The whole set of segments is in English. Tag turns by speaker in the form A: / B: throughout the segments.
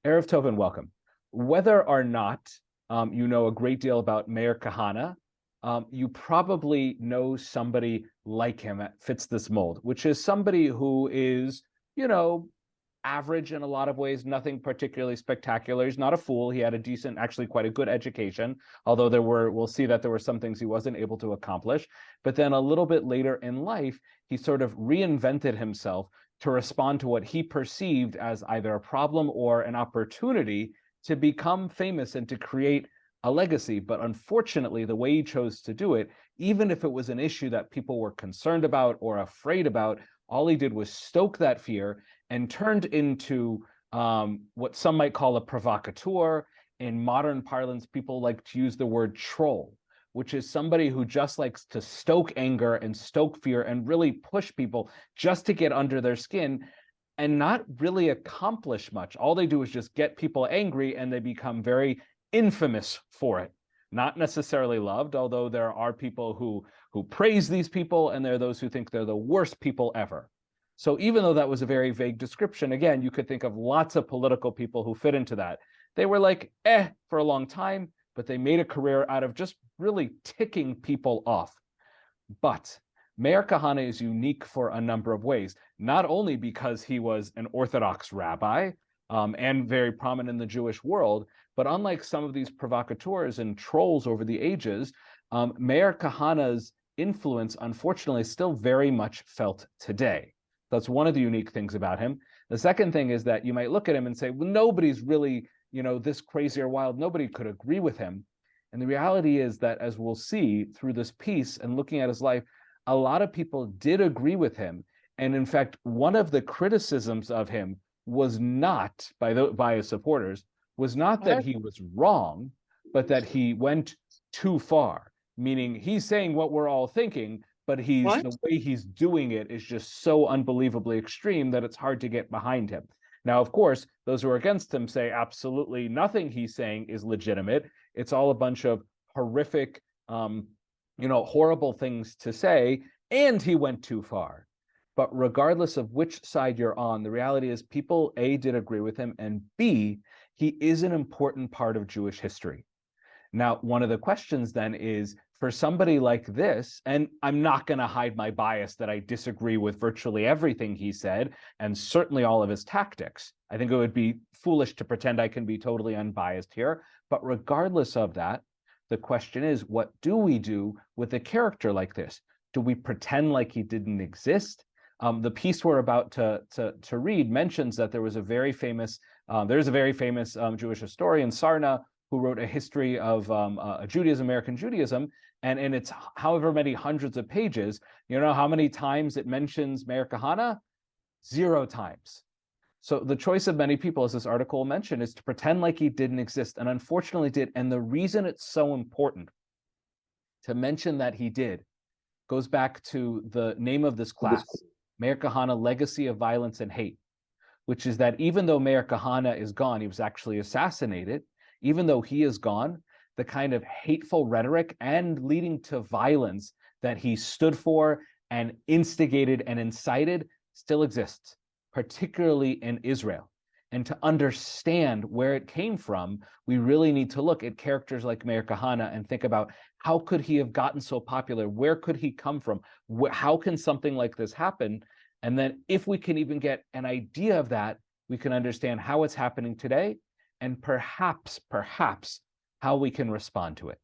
A: Erev Tov and welcome. Whether or not you know a great deal about Meir Kahane, you probably know somebody like him that fits this mold, which is somebody who is, you know, average in a lot of ways, nothing particularly spectacular. He's not a fool. He had a decent, actually quite a good education, although we'll see that there were some things he wasn't able to accomplish. But then a little bit later in life, he sort of reinvented himself to respond to what he perceived as either a problem or an opportunity to become famous and to create a legacy. But unfortunately, the way he chose to do it, even if it was an issue that people were concerned about or afraid about, all he did was stoke that fear and turned into what some might call a provocateur. In modern parlance, people like to use the word troll, which is somebody who just likes to stoke anger and stoke fear and really push people just to get under their skin and not really accomplish much. All they do is just get people angry and they become very infamous for it. Not necessarily loved, although there are people who praise these people and there are those who think they're the worst people ever. So even though that was a very vague description, again, you could think of lots of political people who fit into that. They were like, for a long time, but they made a career out of just really ticking people off. But Meir Kahane is unique for a number of ways, not only because he was an Orthodox rabbi and very prominent in the Jewish world, but unlike some of these provocateurs and trolls over the ages, Meir Kahane's influence, unfortunately, is still very much felt today. That's one of the unique things about him. The second thing is that you might look at him and say, well, nobody's really, this crazy or wild. Nobody could agree with him. And the reality is that, as we'll see through this piece and looking at his life, a lot of people did agree with him. And in fact, one of the criticisms of him was not, by his supporters, was not that he was wrong, but that he went too far. Meaning he's saying what we're all thinking, but the way he's doing it is just so unbelievably extreme that it's hard to get behind him. Now, of course, those who are against him say absolutely nothing he's saying is legitimate. It's all a bunch of horrific, horrible things to say, and he went too far. But regardless of which side you're on, the reality is people, A, did agree with him, and B, he is an important part of Jewish history. Now, one of the questions then is, for somebody like this, and I'm not going to hide my bias that I disagree with virtually everything he said, and certainly all of his tactics. I think it would be foolish to pretend I can be totally unbiased here. But regardless of that, the question is, what do we do with a character like this? Do we pretend like he didn't exist? The piece we're about to read mentions that there was a very famous, Jewish historian, Sarna, who wrote a history of Judaism, American Judaism, and in its however many hundreds of pages, you know how many times it mentions Meir Kahane? 0 times. So the choice of many people, as this article mentioned, is to pretend like he didn't exist, and unfortunately did. And the reason it's so important to mention that he did goes back to the name of this class, Meir Kahane, Legacy of Violence and Hate, which is that even though Meir Kahane is gone, he was actually assassinated, even though he is gone, the kind of hateful rhetoric and leading to violence that he stood for and instigated and incited still exists, particularly in Israel. And to understand where it came from, we really need to look at characters like Meir Kahane and think about, how could he have gotten so popular? Where could he come from? How can something like this happen? And then if we can even get an idea of that, we can understand how it's happening today and perhaps how we can respond to it.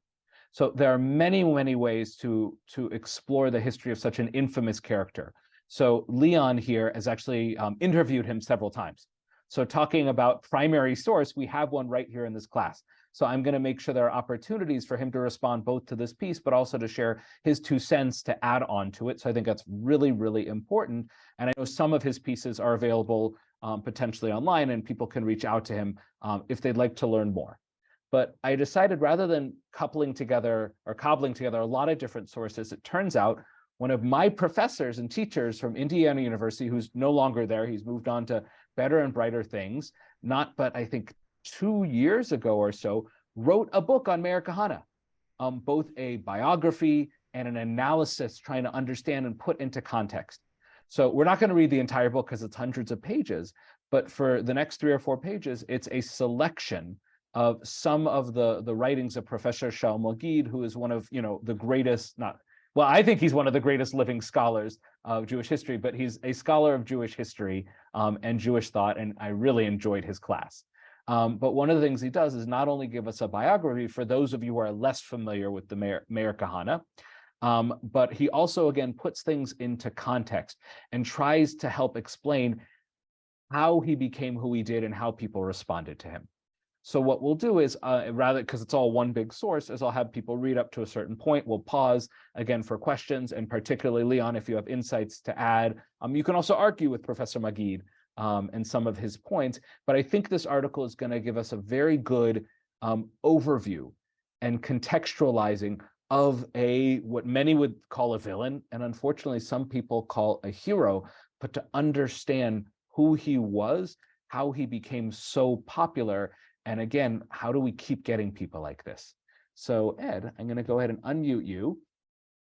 A: So there are many, many ways to explore the history of such an infamous character. So Leon here has actually interviewed him several times. So talking about primary source, we have one right here in this class. So I'm going to make sure there are opportunities for him to respond both to this piece, but also to share his 2 cents to add on to it. So I think that's really, really important. And I know some of his pieces are available potentially online, and people can reach out to him if they'd like to learn more. But I decided, rather than cobbling together a lot of different sources, it turns out one of my professors and teachers from Indiana University, who's no longer there, he's moved on to better and brighter things, but I think 2 years ago or so, wrote a book on Meir Kahane, both a biography and an analysis trying to understand and put into context. So we're not going to read the entire book because it's hundreds of pages, But for the next 3 or 4 pages, it's a selection of some of the writings of Professor Shaul Magid, who is one of the greatest, not well, I think he's one of the greatest living scholars of Jewish history, but he's a scholar of Jewish history and Jewish thought, and I really enjoyed his class. But one of the things he does is not only give us a biography for those of you who are less familiar with the Meir Kahane, but he also, again, puts things into context and tries to help explain how he became who he did and how people responded to him. So what we'll do is, rather, because it's all one big source, is I'll have people read up to a certain point. We'll pause again for questions, and particularly, Leon, if you have insights to add. You can also argue with Professor Magid and some of his points, but I think this article is going to give us a very good overview and contextualizing of what many would call a villain, and unfortunately some people call a hero, but to understand who he was, how he became so popular, and again, how do we keep getting people like this? So Ed, I'm going to go ahead and unmute you.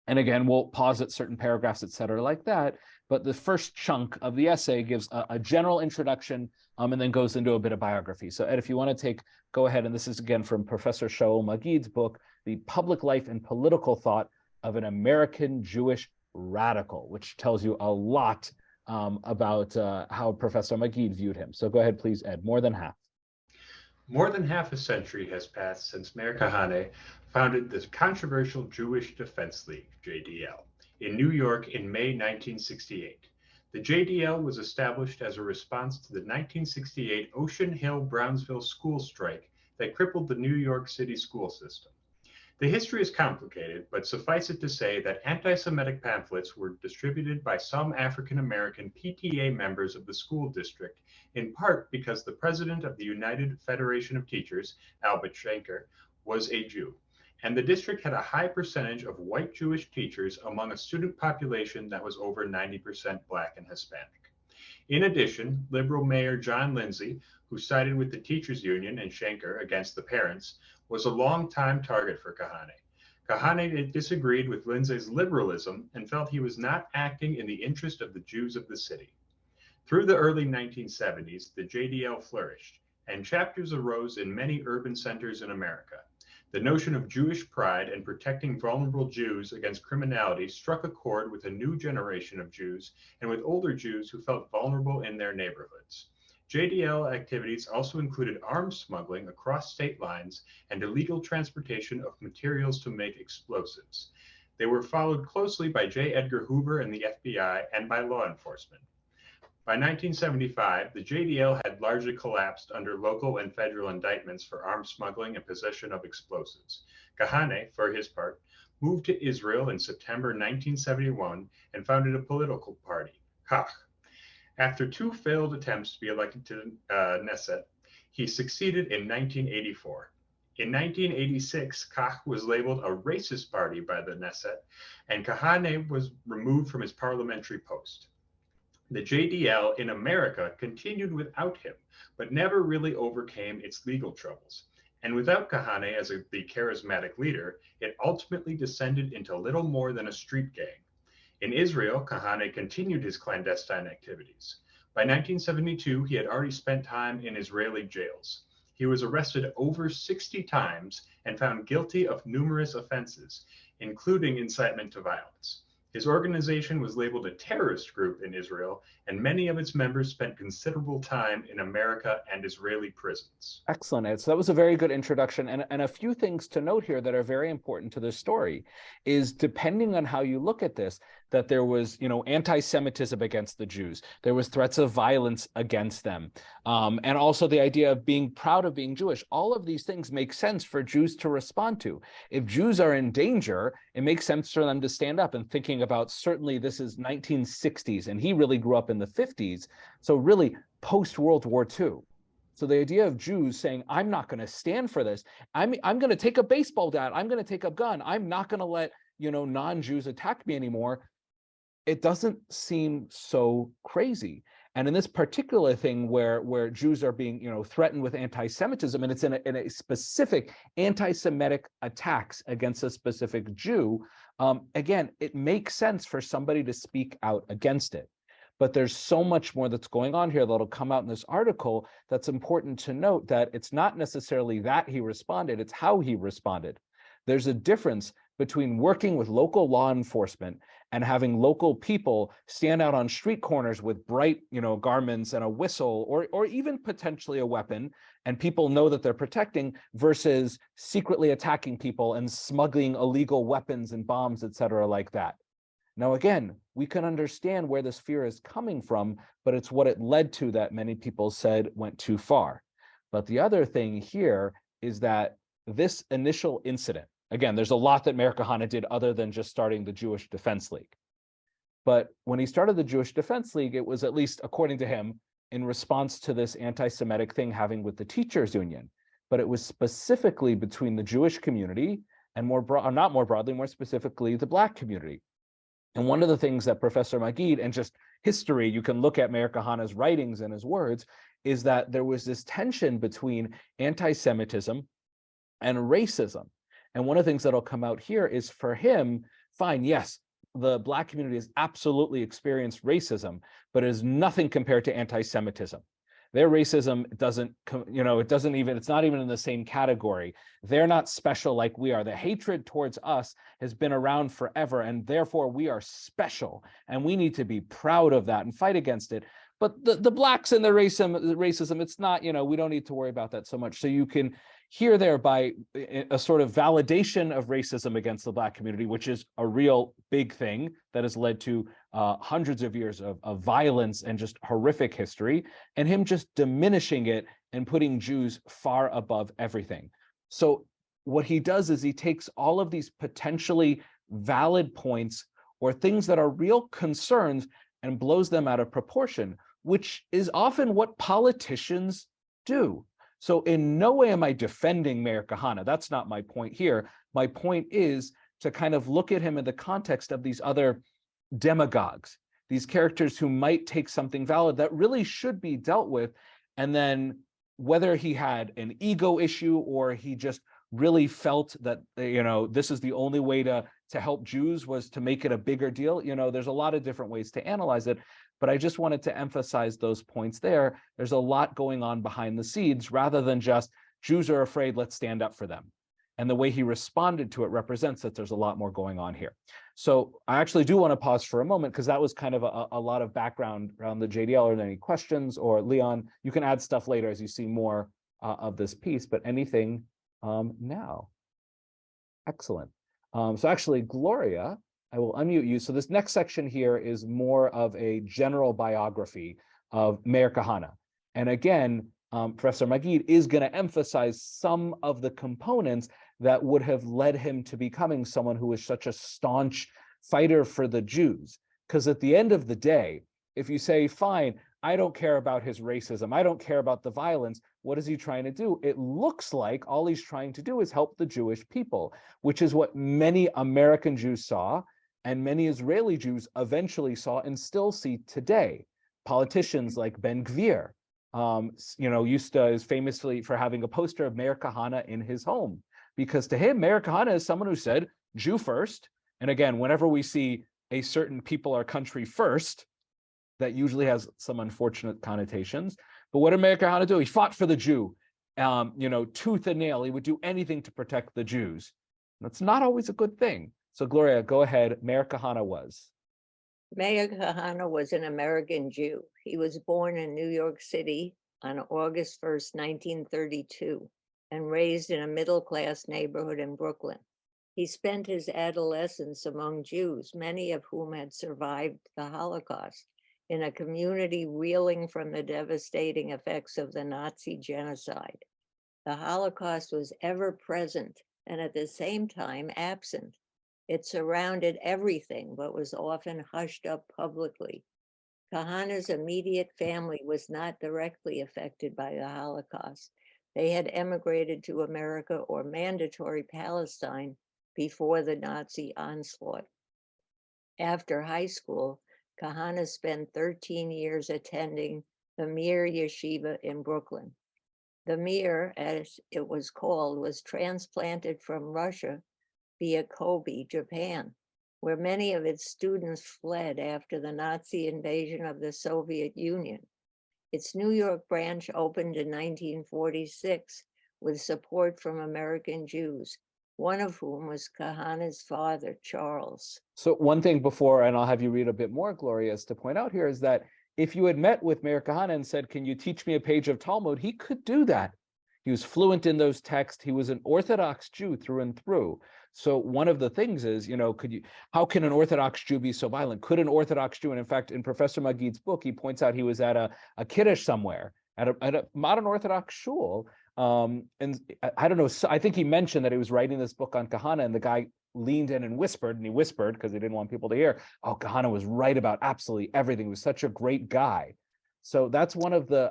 A: And again, we'll pause at certain paragraphs, et cetera, like that. But the first chunk of the essay gives a general introduction and then goes into a bit of biography. So Ed, if you want to go ahead, and this is again from Professor Shaul Magid's book, The Public Life and Political Thought of an American Jewish Radical, which tells you a lot about how Professor Magid viewed him. So go ahead, please, Ed, more than half.
B: More than half a century has passed since Meir Kahane founded the controversial Jewish Defense League, JDL, in New York in May 1968. The JDL was established as a response to the 1968 Ocean Hill-Brownsville school strike that crippled the New York City school system. The history is complicated, but suffice it to say that anti-Semitic pamphlets were distributed by some African-American PTA members of the school district, in part because the president of the United Federation of Teachers, Albert Shanker, was a Jew, and the district had a high percentage of white Jewish teachers among a student population that was over 90% Black and Hispanic. In addition, liberal Mayor John Lindsay, who sided with the teachers union and Shanker against the parents, was a long-time target for Kahane. Kahane disagreed with Lindsay's liberalism and felt he was not acting in the interest of the Jews of the city. Through the early 1970s, the JDL flourished, and chapters arose in many urban centers in America. The notion of Jewish pride and protecting vulnerable Jews against criminality struck a chord with a new generation of Jews and with older Jews who felt vulnerable in their neighborhoods. JDL activities also included arms smuggling across state lines and illegal transportation of materials to make explosives. They were followed closely by J. Edgar Hoover and the FBI and by law enforcement. By 1975, the JDL had largely collapsed under local and federal indictments for arms smuggling and possession of explosives. Kahane, for his part, moved to Israel in September 1971 and founded a political party, Kach. After 2 failed attempts to be elected to Knesset, he succeeded in 1984. In 1986, Kach was labeled a racist party by the Knesset, and Kahane was removed from his parliamentary post. The JDL in America continued without him, but never really overcame its legal troubles. And without Kahane as the charismatic leader, it ultimately descended into little more than a street gang. In Israel, Kahane continued his clandestine activities. By 1972, he had already spent time in Israeli jails. He was arrested over 60 times and found guilty of numerous offenses, including incitement to violence. His organization was labeled a terrorist group in Israel, and many of its members spent considerable time in America and Israeli prisons.
A: Excellent, Ed. So that was a very good introduction. And a few things to note here that are very important to this story is, depending on how you look at this, that there was, anti-Semitism against the Jews. There was threats of violence against them. And also the idea of being proud of being Jewish. All of these things make sense for Jews to respond to. If Jews are in danger, it makes sense for them to stand up. And thinking about, certainly this is 1960s, and he really grew up in the 50s. So really post-World War II. So the idea of Jews saying, I'm not going to stand for this. I'm going to take a baseball bat. I'm going to take a gun. I'm not going to let, non-Jews attack me anymore. It doesn't seem so crazy. And in this particular thing where Jews are being, threatened with anti-Semitism, and it's in a specific anti-Semitic attacks against a specific Jew, again, it makes sense for somebody to speak out against it. But there's so much more that's going on here that'll come out in this article that's important to note, that it's not necessarily that he responded, it's how he responded. There's a difference between working with local law enforcement and having local people stand out on street corners with bright, garments and a whistle, or even potentially a weapon, and people know that they're protecting, versus secretly attacking people and smuggling illegal weapons and bombs, et cetera, like that. Now, again, we can understand where this fear is coming from, but it's what it led to that many people said went too far. But the other thing here is that this initial incident, again, there's a lot that Meir Kahane did other than just starting the Jewish Defense League. But when he started the Jewish Defense League, it was, at least according to him, in response to this anti-Semitic thing having with the teachers union. But it was specifically between the Jewish community and not more broadly, more specifically, the Black community. And one of the things that Professor Magid, and just history, you can look at Meir Kahane's writings and his words, is that there was this tension between anti-Semitism and racism. And one of the things that'll come out here is, for him, fine, yes, the Black community has absolutely experienced racism, but it is nothing compared to anti-Semitism. Their racism doesn't, it's not even in the same category. They're not special like we are. The hatred towards us has been around forever, and therefore we are special, and we need to be proud of that and fight against it. But the Blacks and the racism, it's not, we don't need to worry about that so much. So you can hear there by a sort of validation of racism against the Black community, which is a real big thing that has led to hundreds of years of violence and just horrific history, and him just diminishing it and putting Jews far above everything. So what he does is he takes all of these potentially valid points or things that are real concerns and blows them out of proportion, which is often what politicians do. So in no way am I defending Meir Kahane. That's not my point here. My point is to kind of look at him in the context of these other demagogues, these characters who might take something valid that really should be dealt with, and then whether he had an ego issue or he just really felt that, this is the only way to help Jews was to make it a bigger deal. There's a lot of different ways to analyze it, but I just wanted to emphasize those points there. There's a lot going on behind the scenes, rather than just Jews are afraid, let's stand up for them. And the way he responded to it represents that there's a lot more going on here. So I actually do want to pause for a moment, because that was kind of a lot of background around the JDL. Are there any questions? Or Leon, you can add stuff later as you see more of this piece, but anything now? Excellent. So actually, Gloria, I will unmute you. So this next section here is more of a general biography of Meir Kahane. And again, Professor Magid is going to emphasize some of the components that would have led him to becoming someone who was such a staunch fighter for the Jews. Because at the end of the day, if you say, fine, I don't care about his racism, I don't care about the violence, what is he trying to do? It looks like all he's trying to do is help the Jewish people, which is what many American Jews saw and many Israeli Jews eventually saw and still see today. Politicians like Ben Gvir, is famously for having a poster of Meir Kahane in his home, because to him, Meir Kahane is someone who said, Jew first. And again, whenever we see a certain people or country first, that usually has some unfortunate connotations. But what did Meir Kahane do? He fought for the Jew, tooth and nail. He would do anything to protect the Jews. That's not always a good thing. So Gloria, go ahead. Meir Kahane was.
C: Meir Kahane was an American Jew. He was born in New York City on August 1st, 1932, and raised in a middle-class neighborhood in Brooklyn. He spent his adolescence among Jews, many of whom had survived the Holocaust, in a community reeling from the devastating effects of the Nazi genocide. The Holocaust was ever present and at the same time absent. It surrounded everything, but was often hushed up publicly. Kahane's immediate family was not directly affected by the Holocaust. They had emigrated to America or Mandatory Palestine before the Nazi onslaught. After high school, Kahane spent 13 years attending the Meir Yeshiva in Brooklyn. The Meir, as it was called, was transplanted from Russia via Kobe, Japan. where many of its students fled after the Nazi invasion of the Soviet Union. Its New York branch opened in 1946 with support from American Jews, one of whom was Kahane's father, Charles.
A: So one thing before, and I'll have you read a bit more, Gloria, is to point out here is that if you had met with Meir Kahane and said, can you teach me a page of Talmud? He could do that. He was fluent in those texts. He was an Orthodox Jew through and through. So one of the things is, how can an Orthodox Jew be so violent? Could an Orthodox Jew, and in fact, in Professor Magid's book, he points out he was at a kiddush somewhere, at a modern Orthodox shul. And I don't know, I think he mentioned that he was writing this book on Kahane, and the guy leaned in and he whispered because he didn't want people to hear, oh, Kahane was right about absolutely everything. He was such a great guy. So that's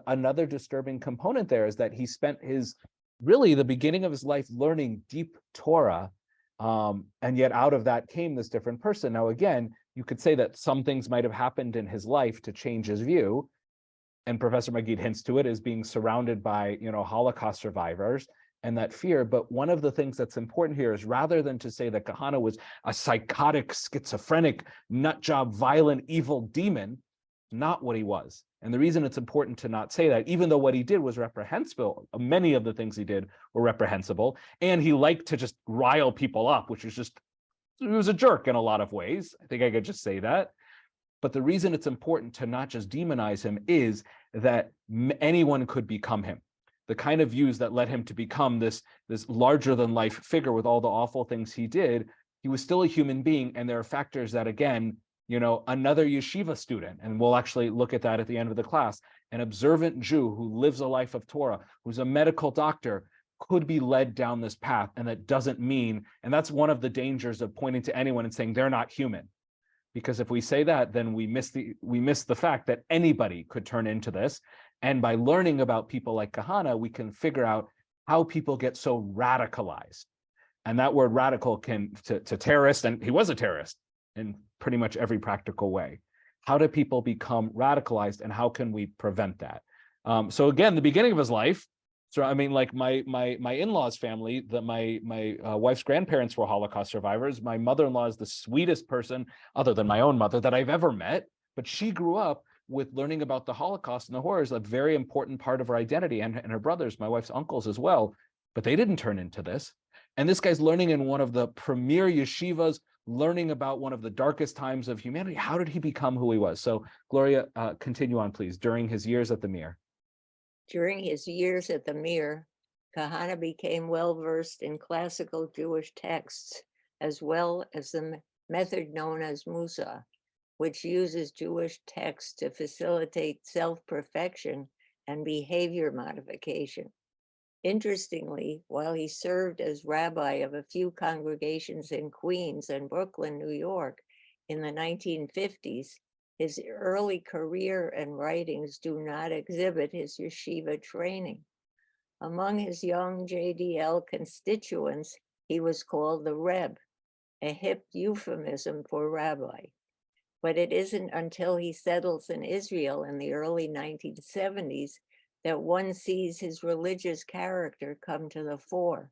A: another disturbing component there, is that he spent the beginning of his life learning deep Torah. And yet out of that came this different person. Now, again, you could say that some things might have happened in his life to change his view. And Professor Magid hints to it as being surrounded by, Holocaust survivors and that fear. But one of the things that's important here is, rather than to say that Kahane was a psychotic, schizophrenic, nutjob, violent, evil demon, not what he was. And the reason it's important to not say that, even though what he did was reprehensible, many of the things he did were reprehensible, and he liked to just rile people up, which is he was a jerk in a lot of ways. I think I could just say that. But the reason it's important to not just demonize him is that anyone could become him. The kind of views that led him to become this larger than life figure with all the awful things he did, he was still a human being. And there are factors that, again, another yeshiva student, and we'll actually look at that at the end of the class, an observant Jew who lives a life of Torah, who's a medical doctor, could be led down this path. And that doesn't mean, and that's one of the dangers of pointing to anyone and saying they're not human. Because if we say that, then we miss the fact that anybody could turn into this. And by learning about people like Kahane, we can figure out how people get so radicalized. And that word radical to terrorist, and he was a terrorist in pretty much every practical way. How do people become radicalized, and how can we prevent that? So again, the beginning of his life. So I mean, like my in-laws family, my wife's grandparents were Holocaust survivors. My mother-in-law is the sweetest person, other than my own mother, that I've ever met. But she grew up with learning about the Holocaust and the horrors, a very important part of her identity, and her brothers, my wife's uncles as well. But they didn't turn into this. And this guy's learning in one of the premier yeshivas, learning about one of the darkest times of humanity. How did he become who he was? So Gloria, continue on, please, during his years at the Meir.
C: During his years at the Meir, Kahane became well-versed in classical Jewish texts, as well as the method known as Musa, which uses Jewish texts to facilitate self-perfection and behavior modification. Interestingly, while he served as rabbi of a few congregations in Queens and Brooklyn, New York, in the 1950s, his early career and writings do not exhibit his yeshiva training. Among his young JDL constituents, he was called the Reb, a hip euphemism for rabbi. But it isn't until he settles in Israel in the early 1970s that one sees his religious character come to the fore.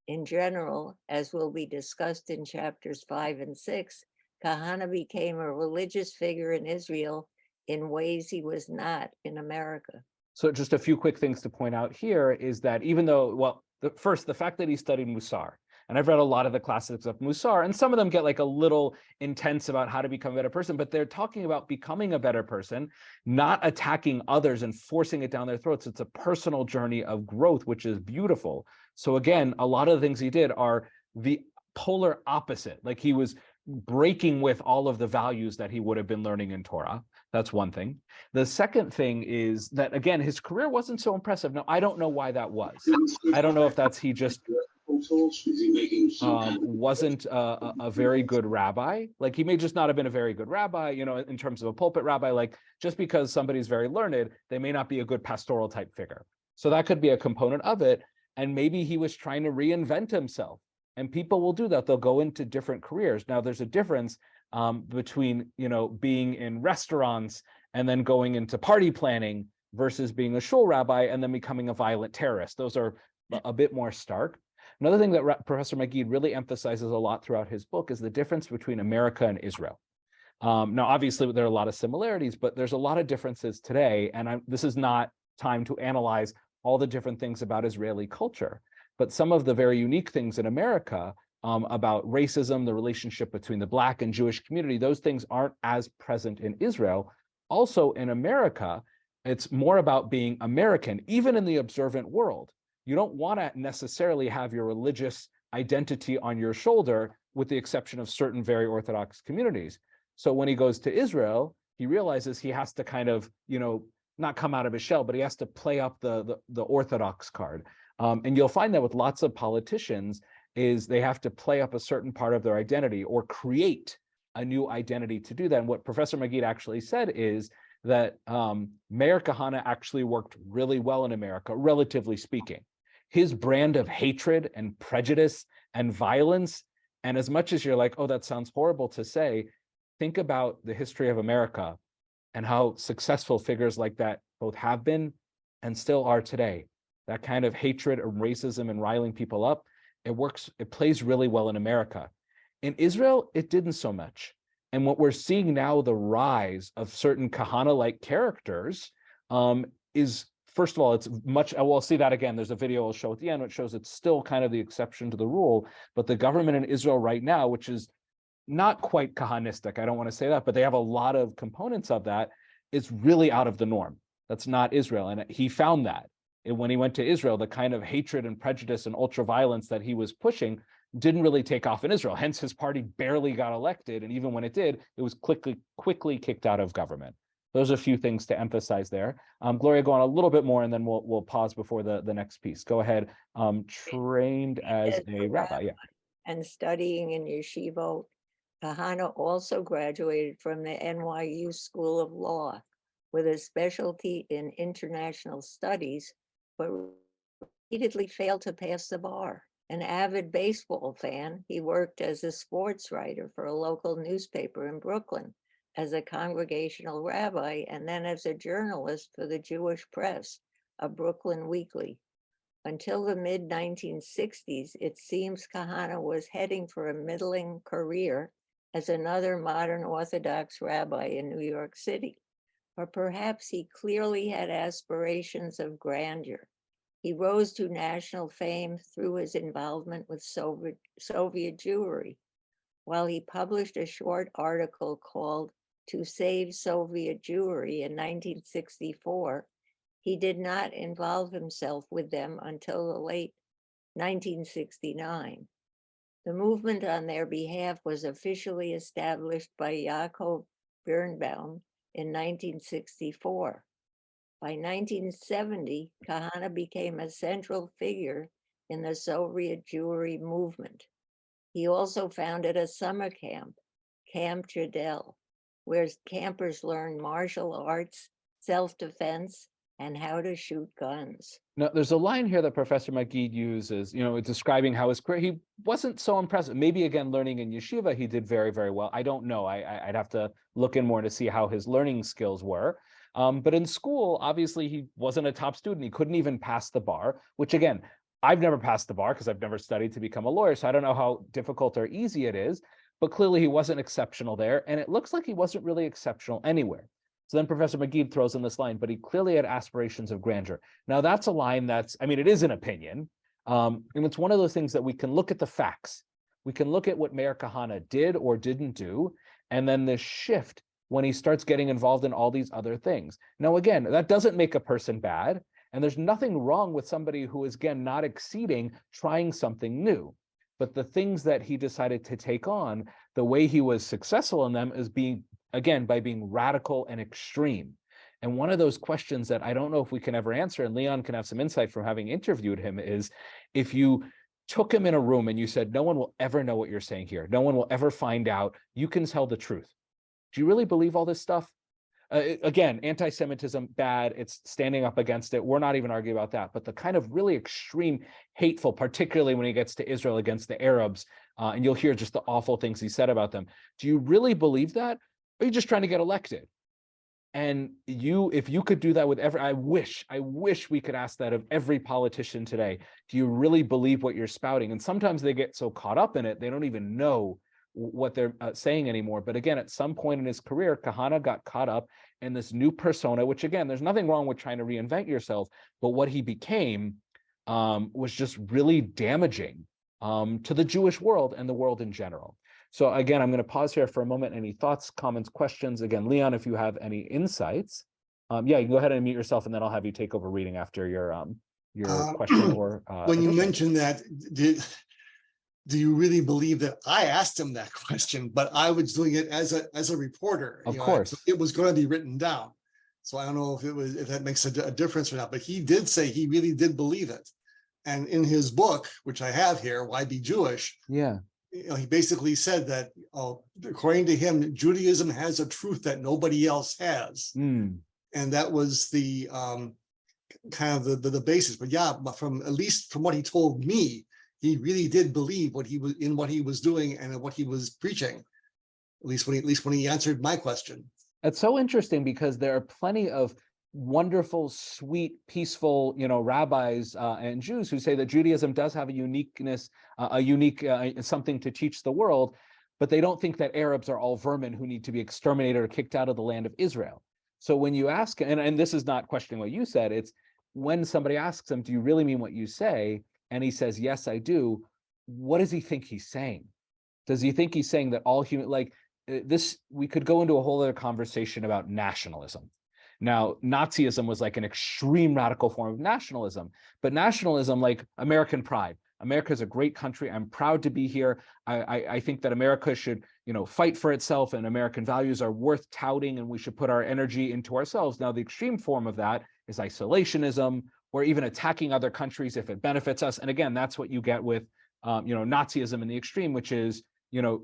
C: In general, as will be discussed in chapters 5 and 6, Kahane became a religious figure in Israel in ways he was not in America.
A: So just a few quick things to point out here is that even though, the fact that he studied Musar, and I've read a lot of the classics of Musar, and some of them get like a little intense about how to become a better person, but they're talking about becoming a better person, not attacking others and forcing it down their throats. It's a personal journey of growth, which is beautiful. So again, a lot of the things he did are the polar opposite. Like he was breaking with all of the values that he would have been learning in Torah. That's one thing. The second thing is that, again, his career wasn't so impressive. Now, I don't know why that was. I don't know if that's he just wasn't a very good rabbi. Like he may just not have been a very good rabbi, in terms of a pulpit rabbi. Like just because somebody's very learned, they may not be a good pastoral type figure. So that could be a component of it. And maybe he was trying to reinvent himself. And people will do that. They'll go into different careers. Now, there's a difference between, being in restaurants and then going into party planning versus being a shul rabbi and then becoming a violent terrorist. Those are a bit more stark. Another thing that Professor Magid really emphasizes a lot throughout his book is the difference between America and Israel. Now, obviously, there are a lot of similarities, but there's a lot of differences today. And this is not time to analyze all the different things about Israeli culture. But some of the very unique things in America about racism, the relationship between the Black and Jewish community, those things aren't as present in Israel. Also, in America, it's more about being American, even in the observant world. You don't want to necessarily have your religious identity on your shoulder, with the exception of certain very Orthodox communities. So when he goes to Israel, he realizes he has to kind of, not come out of his shell, but he has to play up the Orthodox card. And you'll find that with lots of politicians is they have to play up a certain part of their identity or create a new identity to do that. And what Professor Magid actually said is that Meir Kahane actually worked really well in America, relatively speaking. His brand of hatred and prejudice and violence, and as much as you're like, oh, that sounds horrible to say, think about the history of America and how successful figures like that both have been and still are today. That kind of hatred and racism and riling people up, it plays really well in America. In Israel, it didn't so much. And what we're seeing now, the rise of certain Kahane-like characters, is, first of all, it's much, we'll see that again. There's a video I'll show at the end, which shows it's still kind of the exception to the rule. But the government in Israel right now, which is not quite Kahanistic, I don't want to say that, but they have a lot of components of that, is really out of the norm. That's not Israel. And he found that. And when he went to Israel, the kind of hatred and prejudice and ultra-violence that he was pushing didn't really take off in Israel. Hence, his party barely got elected. And even when it did, it was quickly kicked out of government. Those are a few things to emphasize there. Gloria, go on a little bit more, and then we'll pause before the next piece. Go ahead. Trained as a rabbi, yeah.
C: And studying in yeshiva, Kahane also graduated from the NYU School of Law with a specialty in international studies, but repeatedly failed to pass the bar. An avid baseball fan, he worked as a sports writer for a local newspaper in Brooklyn, as a congregational rabbi, and then as a journalist for the Jewish Press, a Brooklyn weekly. Until the mid-1960s, it seems Kahane was heading for a middling career as another modern Orthodox rabbi in New York City. Or perhaps he clearly had aspirations of grandeur. He rose to national fame through his involvement with Soviet Jewry. While he published a short article called "To Save Soviet Jewry" in 1964, he did not involve himself with them until the late 1969. The movement on their behalf was officially established by Yaakov Birnbaum in 1964. By 1970, Kahane became a central figure in the Soviet Jewry movement. He also founded a summer camp, Camp Jadel, where campers learn martial arts, self-defense, and how to shoot guns.
A: Now, there's a line here that Professor Magid uses, describing how his career, he wasn't so impressive. Maybe, again, learning in yeshiva, he did very, very well. I don't know. I'd have to look in more to see how his learning skills were. But in school, obviously, he wasn't a top student. He couldn't even pass the bar, which, again, I've never passed the bar because I've never studied to become a lawyer. So I don't know how difficult or easy it is. But clearly, he wasn't exceptional there. And it looks like he wasn't really exceptional anywhere. So then Professor Magid throws in this line, but he clearly had aspirations of grandeur. Now, that's a line it is an opinion. And it's one of those things that we can look at the facts. We can look at what Meir Kahane did or didn't do, and then this shift when he starts getting involved in all these other things. Now, again, that doesn't make a person bad, and there's nothing wrong with somebody who is, again, not exceeding, trying something new. But the things that he decided to take on, the way he was successful in them is by being radical and extreme. And one of those questions that I don't know if we can ever answer, and Leon can have some insight from having interviewed him, is if you took him in a room and you said, no one will ever know what you're saying here, no one will ever find out, you can tell the truth. Do you really believe all this stuff? Again, anti-Semitism, bad, it's standing up against it. We're not even arguing about that. But the kind of really extreme, hateful, particularly when he gets to Israel against the Arabs, and you'll hear just the awful things he said about them. Do you really believe that? Or are you just trying to get elected? And if you could do that with I wish we could ask that of every politician today. Do you really believe what you're spouting? And sometimes they get so caught up in it, they don't even know what they're saying anymore. But again, at some point in his career, Kahane got caught up in this new persona, which again, there's nothing wrong with trying to reinvent yourself, but what he became was just really damaging to the Jewish world and the world in general. So again, I'm going to pause here for a moment. Any thoughts, comments, questions? Again, Leon, if you have any insights, yeah, you can go ahead and mute yourself, and then I'll have you take over reading after your question or
D: when you
A: addition.
D: mentioned that, do you really believe that I asked him that question? But I was doing it as a reporter.
A: Of course,
D: it was going to be written down. So I don't know if that makes a difference or not. But he did say he really did believe it. And in his book, which I have here, Why Be Jewish?
A: Yeah.
D: He basically said that according to him, Judaism has a truth that nobody else has. And that was the kind of the basis. But yeah, at least from what he told me, he really did believe what he was doing and what he was preaching. At least when he answered my question.
A: That's so interesting, because there are plenty of wonderful, sweet, peaceful, rabbis and Jews who say that Judaism does have a uniqueness, something to teach the world, but they don't think that Arabs are all vermin who need to be exterminated or kicked out of the land of Israel. So when you ask, and this is not questioning what you said, it's when somebody asks him, do you really mean what you say? And he says, yes, I do. What does he think he's saying? Does he think he's saying that all human, like this, we could go into a whole other conversation about nationalism. Now, Nazism was like an extreme radical form of nationalism, but nationalism, like American pride. America is a great country. I'm proud to be here. I think that America should, fight for itself, and American values are worth touting, and we should put our energy into ourselves. Now, the extreme form of that is isolationism, or even attacking other countries if it benefits us. And again, that's what you get with, Nazism in the extreme, which is,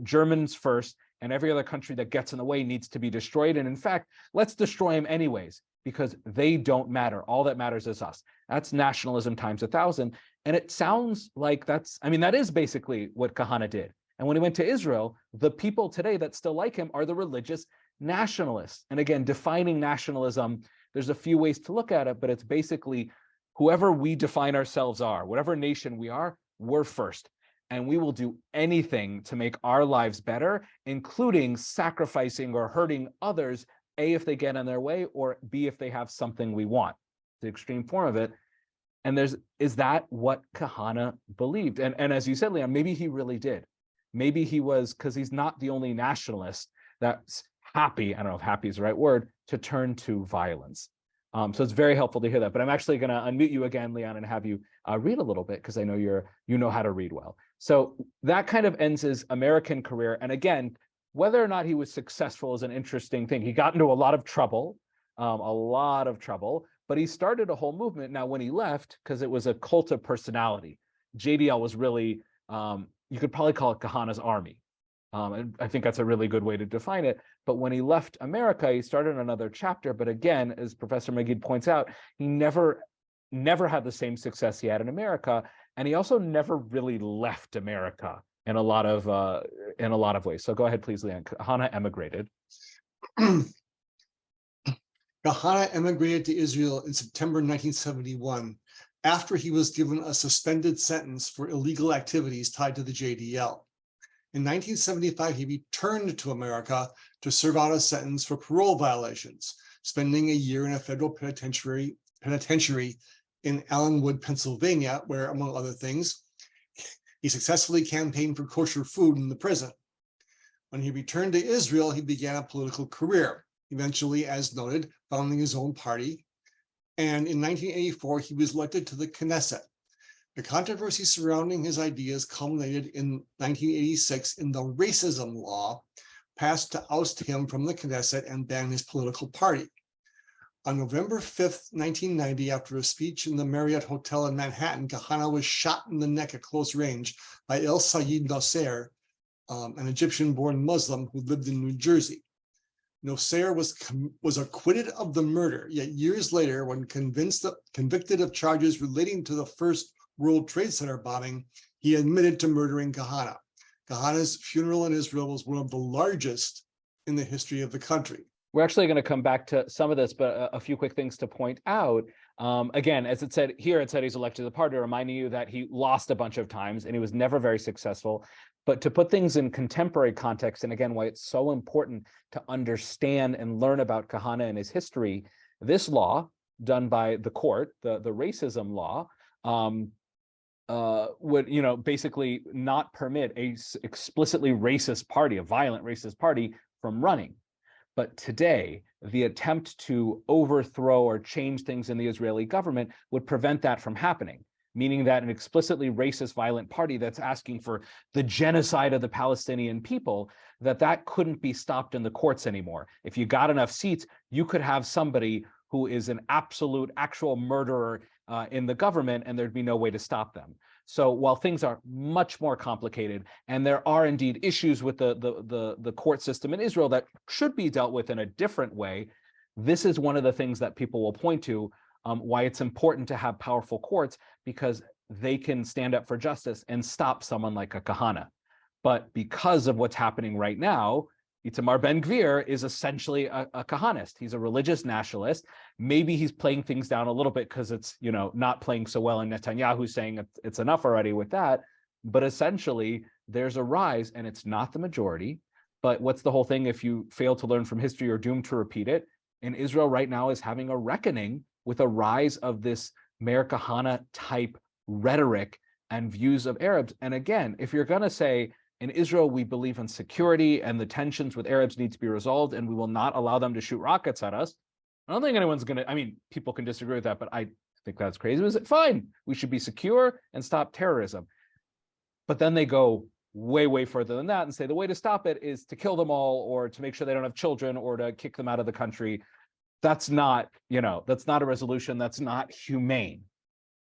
A: Germans first, and every other country that gets in the way needs to be destroyed. And in fact, let's destroy them anyways, because they don't matter. All that matters is us. That's nationalism times 1,000. And it sounds like that is basically what Kahane did. And when he went to Israel, the people today that still like him are the religious nationalists. And again, defining nationalism, there's a few ways to look at it, but it's basically whoever we define ourselves are, whatever nation we are, we're first. And we will do anything to make our lives better, including sacrificing or hurting others, A, if they get in their way, or B, if they have something we want. The extreme form of it. And is that what Kahane believed? And as you said, Leon, maybe he really did. Maybe he was, because he's not the only nationalist that's happy, I don't know if happy is the right word, to turn to violence. So it's very helpful to hear that. But I'm actually going to unmute you again, Leon, and have you read a little bit, because I know you know how to read well. So that kind of ends his American career. And again, whether or not he was successful is an interesting thing. He got into a lot of trouble, but he started a whole movement. Now, when he left, because it was a cult of personality, JDL was really, you could probably call it Kahane's army. And I think that's a really good way to define it. But when he left America, he started another chapter. But again, as Professor Magid points out, he never had the same success he had in America. And he also never really left America in a lot of ways. So go ahead, please, Leon. Kahane emigrated.
D: Kahane emigrated to Israel in September 1971 after he was given a suspended sentence for illegal activities tied to the JDL. In 1975, he returned to America to serve out a sentence for parole violations, spending a year in a federal penitentiary in Allenwood, Pennsylvania, where, among other things, he successfully campaigned for kosher food in the prison. When he returned to Israel, he began a political career, eventually, as noted, founding his own party. And in 1984, he was elected to the Knesset. The controversy surrounding his ideas culminated in 1986 in the racism law passed to oust him from the Knesset and ban his political party. On November 5th, 1990, after a speech in the Marriott Hotel in Manhattan, Kahane was shot in the neck at close range by El Sayed Nasser, an Egyptian-born Muslim who lived in New Jersey. Nasser was acquitted of the murder, yet years later, when convicted of charges relating to the first World Trade Center bombing, he admitted to murdering Kahane. Kahane's funeral in Israel was one of the largest in the history of the country.
A: We're actually going to come back to some of this, but a few quick things to point out. Again, as it said here, it said he's elected to the party, reminding you that he lost a bunch of times and he was never very successful. But to put things in contemporary context, and again, why it's so important to understand and learn about Kahane and his history, this law done by the court, the racism law, would basically not permit a explicitly racist party, a violent racist party, from running. But today, the attempt to overthrow or change things in the Israeli government would prevent that from happening, meaning that an explicitly racist, violent party that's asking for the genocide of the Palestinian people, that couldn't be stopped in the courts anymore. If you got enough seats, you could have somebody who is an absolute, actual murderer in the government, and there'd be no way to stop them. So while things are much more complicated, and there are indeed issues with the court system in Israel that should be dealt with in a different way, this is one of the things that people will point to, why it's important to have powerful courts, because they can stand up for justice and stop someone like a Kahane. But because of what's happening right now, Itamar Ben-Gvir is essentially a Kahanist. He's a religious nationalist. Maybe he's playing things down a little bit because it's, not playing so well, and Netanyahu's saying it's enough already with that. But essentially, there's a rise, and it's not the majority. But what's the whole thing? If you fail to learn from history, you're doomed to repeat it. And Israel right now is having a reckoning with a rise of this Meir Kahane type rhetoric and views of Arabs. And again, if you're going to say, in Israel, we believe in security and the tensions with Arabs need to be resolved, and we will not allow them to shoot rockets at us. I don't think anyone's going to, people can disagree with that, but I think that's crazy. Is it fine? We should be secure and stop terrorism. But then they go way, way further than that and say the way to stop it is to kill them all, or to make sure they don't have children, or to kick them out of the country. That's not, that's not a resolution. That's not humane.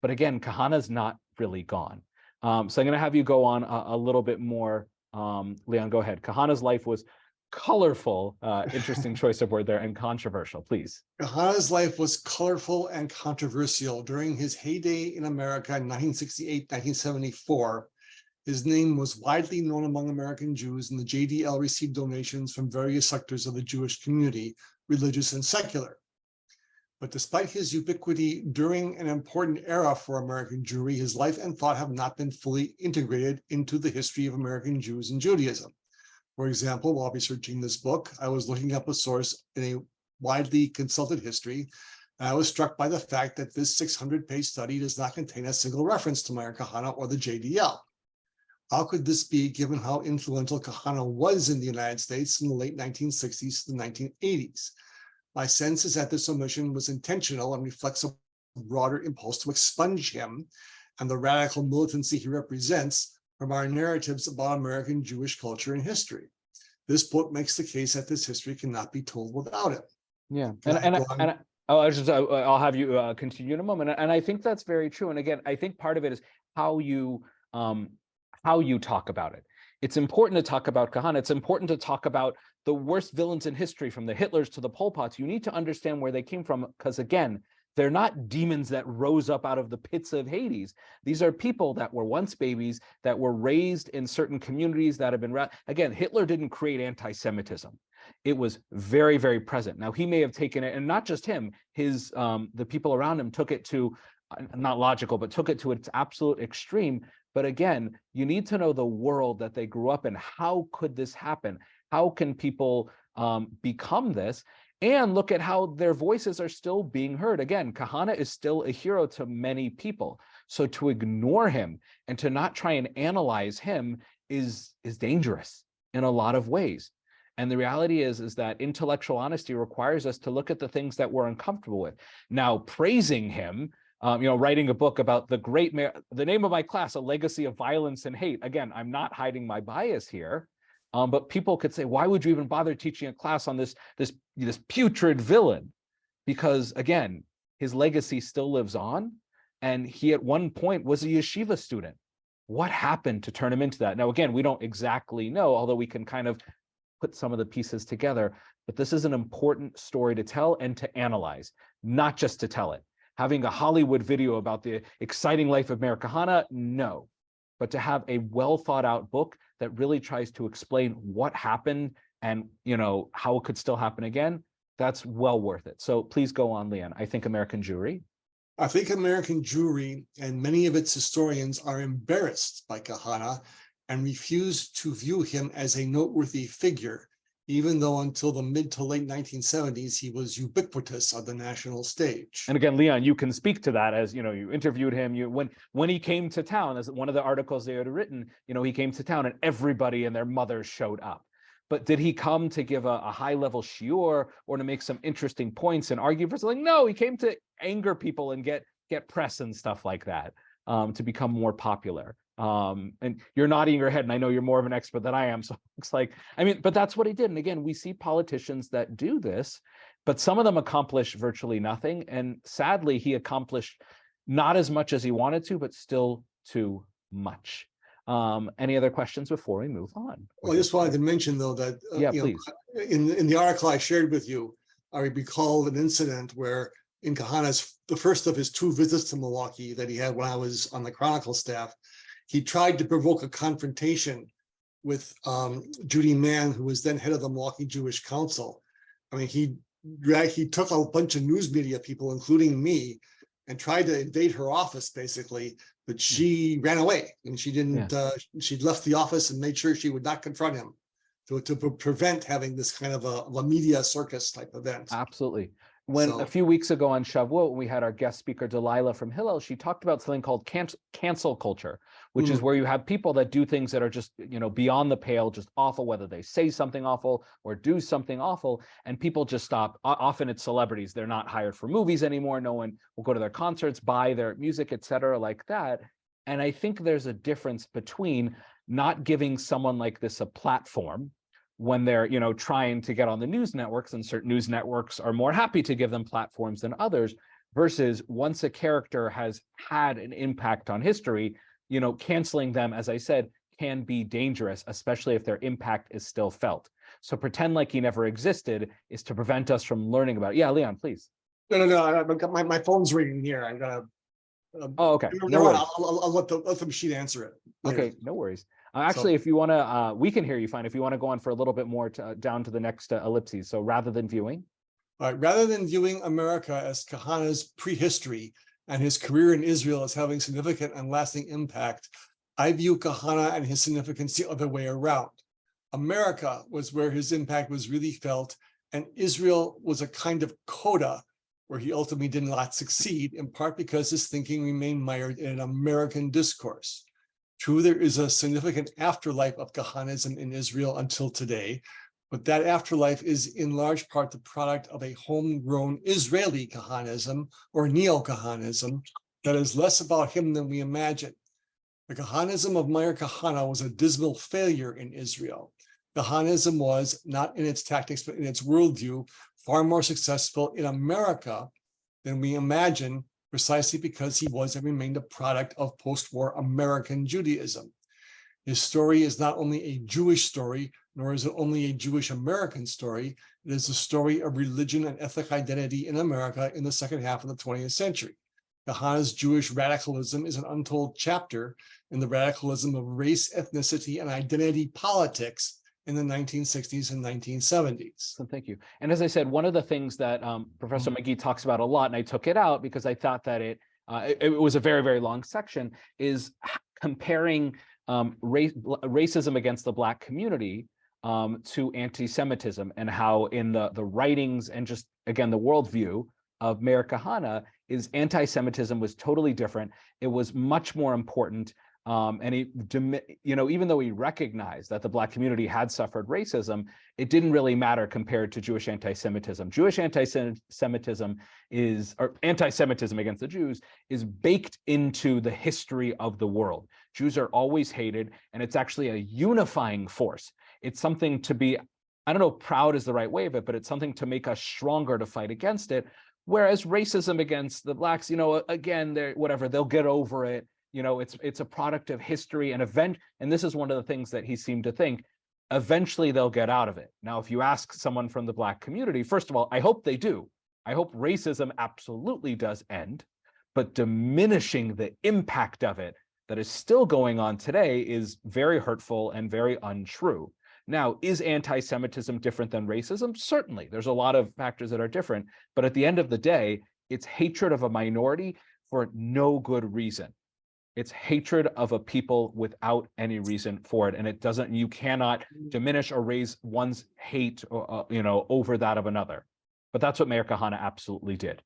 A: But again, Kahane's not really gone. So I'm going to have you go on a little bit more. Leon, go ahead. Kahane's life was colorful, interesting choice of word there, and controversial, please.
D: Kahane's life was colorful and controversial. During his heyday in America in 1968, 1974, his name was widely known among American Jews, and the JDL received donations from various sectors of the Jewish community, religious and secular. But despite his ubiquity during an important era for American Jewry, his life and thought have not been fully integrated into the history of American Jews and Judaism. For example, while researching this book, I was looking up a source in a widely consulted history, and I was struck by the fact that this 600-page study does not contain a single reference to Meir Kahane or the JDL. How could this be, given how influential Kahane was in the United States from the late 1960s to the 1980s? My sense is that this omission was intentional and reflects a broader impulse to expunge him and the radical militancy he represents from our narratives about American Jewish culture and history. This book makes the case that this history cannot be told without it.
A: Yeah, I'll have you continue in a moment. And I think that's very true. And again, I think part of it is how you talk about it. It's important to talk about Kahane. It's important to talk about the worst villains in history, from the Hitlers to the Pol Pots. You need to understand where they came from, because again, they're not demons that rose up out of the pits of Hades. These are people that were once babies, that were raised in certain communities that have been, again, Hitler didn't create anti-Semitism. It was very, very present. Now, he may have taken it, and not just him, the people around him took it to, not logical, but took it to its absolute extreme. But again, you need to know the world that they grew up in. How could this happen? How can people become this? And look at how their voices are still being heard. Again, Kahane is still a hero to many people. So to ignore him and to not try and analyze him is dangerous in a lot of ways. And the reality is that intellectual honesty requires us to look at the things that we're uncomfortable with. Now, praising him, writing a book about the name of my class, A Legacy of Violence and Hate. Again, I'm not hiding my bias here. But people could say, why would you even bother teaching a class on this putrid villain? Because again, his legacy still lives on. And he at one point was a yeshiva student. What happened to turn him into that? Now, again, we don't exactly know, although we can kind of put some of the pieces together. But this is an important story to tell and to analyze, not just to tell it. Having a Hollywood video about the exciting life of Meir Kahane, no. But to have a well thought out book that really tries to explain what happened and how it could still happen again, That's well worth it. So please go on, Leon. I think American Jewry.
D: I think American Jewry and many of its historians are embarrassed by Kahane and refuse to view him as a noteworthy figure, even though until the mid to late 1970s, he was ubiquitous on the national stage.
A: And again, Leon, you can speak to that as, you interviewed him. When he came to town, as one of the articles they had written, he came to town and everybody and their mothers showed up. But did he come to give a high-level shiur or to make some interesting points and argue for something? No, he came to anger people and get press and stuff like that, to become more popular. And you're nodding your head, and I know you're more of an expert than I am. So it's like, but that's what he did. And again, we see politicians that do this, but some of them accomplish virtually nothing. And sadly, he accomplished not as much as he wanted to, but still too much. Any other questions before we move on?
D: Well, I just wanted to mention, though, that
A: please.
D: In the article I shared with you, I recall an incident where in Kahane's, the first of his 2 visits to Milwaukee that he had when I was on the Chronicle staff, he tried to provoke a confrontation with Judy Mann, who was then head of the Milwaukee Jewish Council. He took a bunch of news media people, including me, and tried to invade her office, basically, but she ran away, and she didn't. She left the office and made sure she would not confront him to prevent having this kind of a media circus type event.
A: Absolutely. A few weeks ago on Shavuot, we had our guest speaker, Delilah from Hillel, she talked about something called cancel culture, which is where you have people that do things that are just, beyond the pale, just awful, whether they say something awful or do something awful, and people just stop. Often it's celebrities. They're not hired for movies anymore. No one will go to their concerts, buy their music, etc., like that. And I think there's a difference between not giving someone like this a platform when they're trying to get on the news networks, and certain news networks are more happy to give them platforms than others, versus once a character has had an impact on history, canceling them, as I said, can be dangerous, especially if their impact is still felt. So pretend like he never existed is to prevent us from learning about it. Yeah, Leon, please.
D: No. My phone's ringing here. I gotta.
A: Okay.
D: I'll let the machine answer it later.
A: Okay, no worries. Actually, if you want to, we can hear you fine. If you want to go on for a little bit more down to the next ellipses. So rather than viewing.
D: All right, rather than viewing America as Kahane's prehistory and his career in Israel as having significant and lasting impact, I view Kahane and his significance the other way around. America was where his impact was really felt, and Israel was a kind of coda where he ultimately did not succeed, in part because his thinking remained mired in an American discourse. True, there is a significant afterlife of Kahanism in Israel until today, but that afterlife is in large part the product of a homegrown Israeli Kahanism or neo-Kahanism that is less about him than we imagine. The Kahanism of Meir Kahane was a dismal failure in Israel. Kahanism was, not in its tactics, but in its worldview, far more successful in America than we imagine, precisely because he was and remained a product of post-war American Judaism. His story is not only a Jewish story, nor is it only a Jewish American story. It is a story of religion and ethnic identity in America in the second half of the 20th century. Kahane's Jewish radicalism is an untold chapter in the radicalism of race, ethnicity, and identity politics in the 1960s and 1970s.
A: So thank you. And as I said, one of the things that Professor McGee talks about a lot, and I took it out because I thought that it was a very, very long section, is comparing racism against the Black community to anti-Semitism, and how in the writings and just, again, the worldview of Meir Kahane is anti-Semitism was totally different. It was much more important. And he, even though he recognized that the Black community had suffered racism, it didn't really matter compared to Jewish anti-Semitism. Jewish anti-Semitism or anti-Semitism against the Jews is baked into the history of the world. Jews are always hated, and it's actually a unifying force. It's something to be, I don't know if proud is the right way of it, but it's something to make us stronger to fight against it. Whereas racism against the Blacks, again, they'll get over it. It's a product of history and event. And this is one of the things that he seemed to think, eventually they'll get out of it. Now, if you ask someone from the Black community, first of all, I hope they do. I hope racism absolutely does end, but diminishing the impact of it that is still going on today is very hurtful and very untrue. Now, is anti-Semitism different than racism? Certainly. There's a lot of factors that are different, but at the end of the day, it's hatred of a minority for no good reason. It's hatred of a people without any reason for it. And it doesn't, you cannot diminish or raise one's hate, over that of another. But that's what Meir Kahane absolutely did.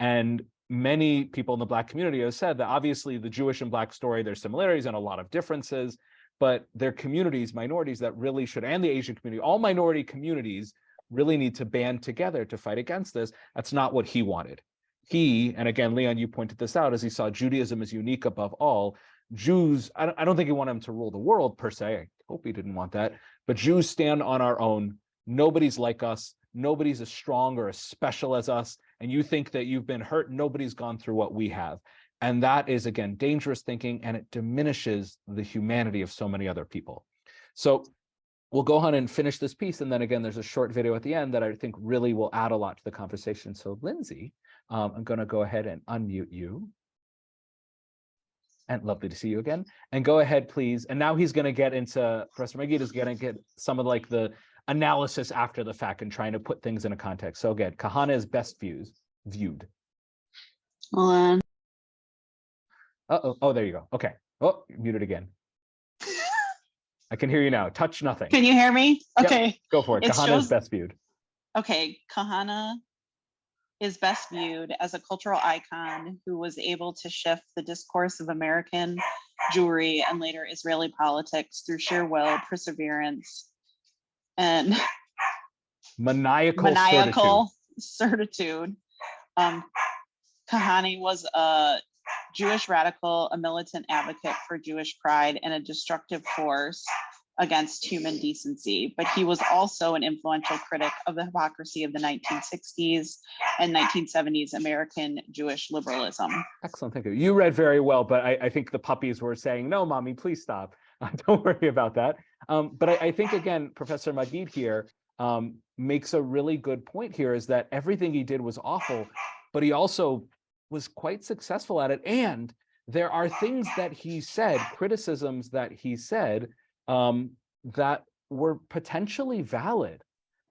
A: And many people in the Black community have said that obviously the Jewish and Black story, there's similarities and a lot of differences, but they're communities, minorities that really should, and the Asian community, all minority communities really need to band together to fight against this. That's not what he wanted. He, and again, Leon, you pointed this out, as he saw Judaism as unique above all. Jews, I don't think he wanted them to rule the world per se. I hope he didn't want that. But Jews stand on our own. Nobody's like us. Nobody's as strong or as special as us. And you think that you've been hurt. Nobody's gone through what we have. And that is, again, dangerous thinking, and it diminishes the humanity of so many other people. So we'll go on and finish this piece. And then again, there's a short video at the end that I think really will add a lot to the conversation. So Lindsay, I'm going to go ahead and unmute you. And lovely to see you again. And go ahead, please. And now he's going to get into, Professor Magid is going to get some of like the analysis after the fact and trying to put things in a context. So again, Kahane is best viewed.
E: Hold on.
A: Uh-oh. Oh, there you go. Okay. Oh, muted again. I can hear you now. Touch nothing.
E: Can you hear me? Okay.
A: Yep, go for it. Kahane is best viewed.
E: Okay. Kahane is best viewed as a cultural icon who was able to shift the discourse of American Jewry and later Israeli politics through sheer will, perseverance, and maniacal certitude. Kahane was a Jewish radical, a militant advocate for Jewish pride, and a destructive force against human decency. But he was also an influential critic of the hypocrisy of the 1960s and 1970s American Jewish liberalism.
A: Excellent, thank you. You read very well, but I think the puppies were saying, no, mommy, please stop. Don't worry about that. But I think, again, Professor Magid here makes a really good point here, is that everything he did was awful, but he also was quite successful at it. And there are things that he said, criticisms that he said, that were potentially valid.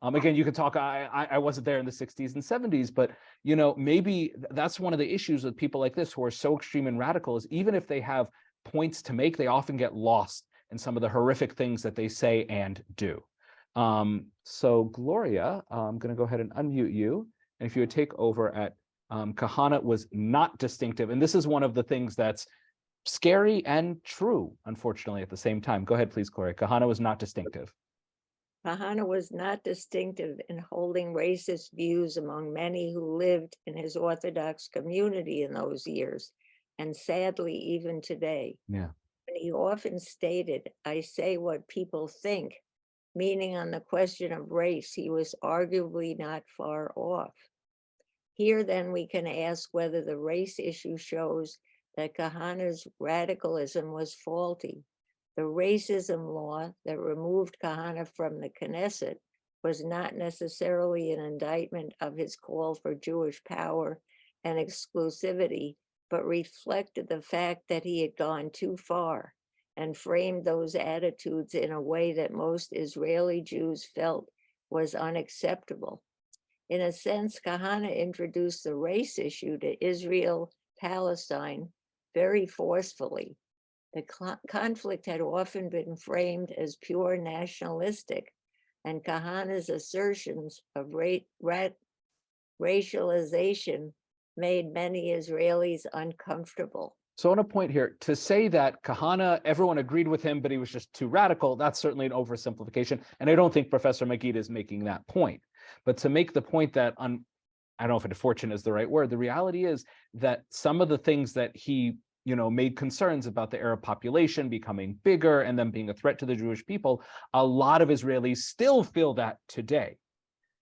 A: Again, you could talk, I wasn't there in the 60s and 70s, but maybe that's one of the issues with people like this who are so extreme and radical, is even if they have points to make, they often get lost in some of the horrific things that they say and do. So Gloria, I'm going to go ahead and unmute you. And if you would take over at Kahane was not distinctive. And this is one of the things that's scary and true, unfortunately, at the same time. Go ahead, please, Gloria. Kahane was not distinctive.
C: Kahane was not distinctive in holding racist views among many who lived in his Orthodox community in those years, and sadly, even today.
A: Yeah.
C: And he often stated, "I say what people think," meaning on the question of race, he was arguably not far off. Here, then, we can ask whether the race issue shows that Kahane's radicalism was faulty. The racism law that removed Kahane from the Knesset was not necessarily an indictment of his call for Jewish power and exclusivity, but reflected the fact that he had gone too far and framed those attitudes in a way that most Israeli Jews felt was unacceptable. In a sense, Kahane introduced the race issue to Israel-Palestine very forcefully. The conflict had often been framed as pure nationalistic, and Kahane's assertions of racialization made many Israelis uncomfortable.
A: So on a point here, to say that Kahane, everyone agreed with him, but he was just too radical, that's certainly an oversimplification. And I don't think Professor Magid is making that point. But to make the point that, I don't know if unfortunate is the right word, the reality is that some of the things that he made concerns about the Arab population becoming bigger and them being a threat to the Jewish people, a lot of Israelis still feel that today.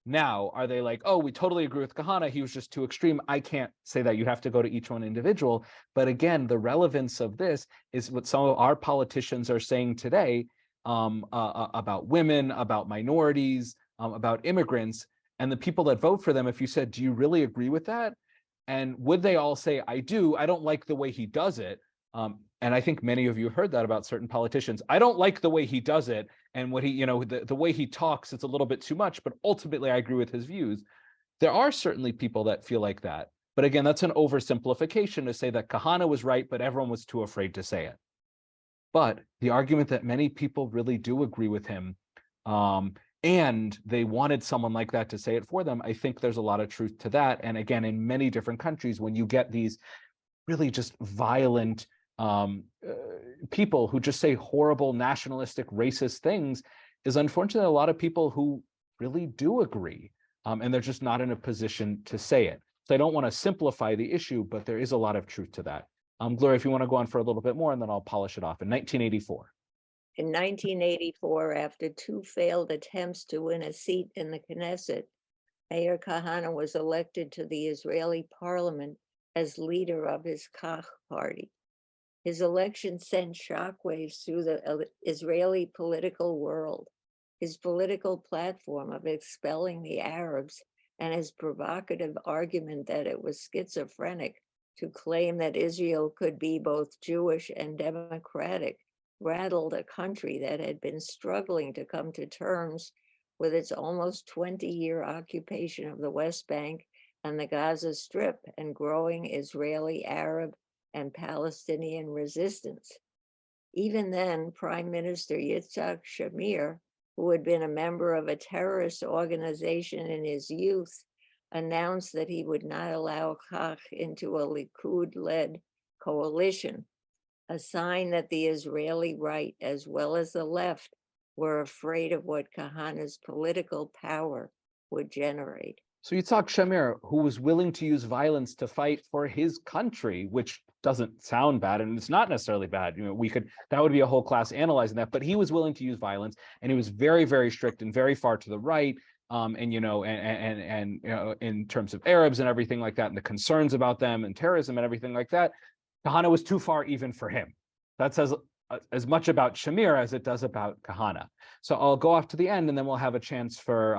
A: Now, are they like, oh, we totally agree with Kahane, he was just too extreme? I can't say that. You have to go to each one individual. But again, the relevance of this is what some of our politicians are saying today about women, about minorities, about immigrants, and the people that vote for them. If you said, do you really agree with that? And would they all say, I do, I don't like the way he does it, And I think many of you heard that about certain politicians. I don't like the way he does it, and what he, the way he talks, it's a little bit too much, but ultimately I agree with his views. There are certainly people that feel like that. But again, that's an oversimplification to say that Kahane was right, but everyone was too afraid to say it. But the argument that many people really do agree with him, and they wanted someone like that to say it for them, I think there's a lot of truth to that. And again, in many different countries, when you get these really just violent people who just say horrible, nationalistic, racist things, is unfortunately a lot of people who really do agree, and they're just not in a position to say it. So I don't want to simplify the issue, but there is a lot of truth to that. Gloria, if you want to go on for a little bit more, and then I'll polish it off. In 1984.
C: In 1984, after 2 failed attempts to win a seat in the Knesset, Meir Kahane was elected to the Israeli parliament as leader of his Kach party. His election sent shockwaves through the Israeli political world. His political platform of expelling the Arabs and his provocative argument that it was schizophrenic to claim that Israel could be both Jewish and democratic rattled a country that had been struggling to come to terms with its almost 20-year occupation of the West Bank and the Gaza Strip and growing Israeli, Arab, and Palestinian resistance. Even then, Prime Minister Yitzhak Shamir, who had been a member of a terrorist organization in his youth, announced that he would not allow Kach into a Likud-led coalition, a sign that the Israeli right, as well as the left, were afraid of what Kahane's political power would generate.
A: So Yitzhak Shamir, who was willing to use violence to fight for his country, which doesn't sound bad, and it's not necessarily bad. That would be a whole class analyzing that, but he was willing to use violence, and he was very, very strict and very far to the right. In terms of Arabs and everything like that, and the concerns about them and terrorism and everything like that, Kahane was too far even for him. That says as much about Shamir as it does about Kahane. So I'll go off to the end, and then we'll have a chance for,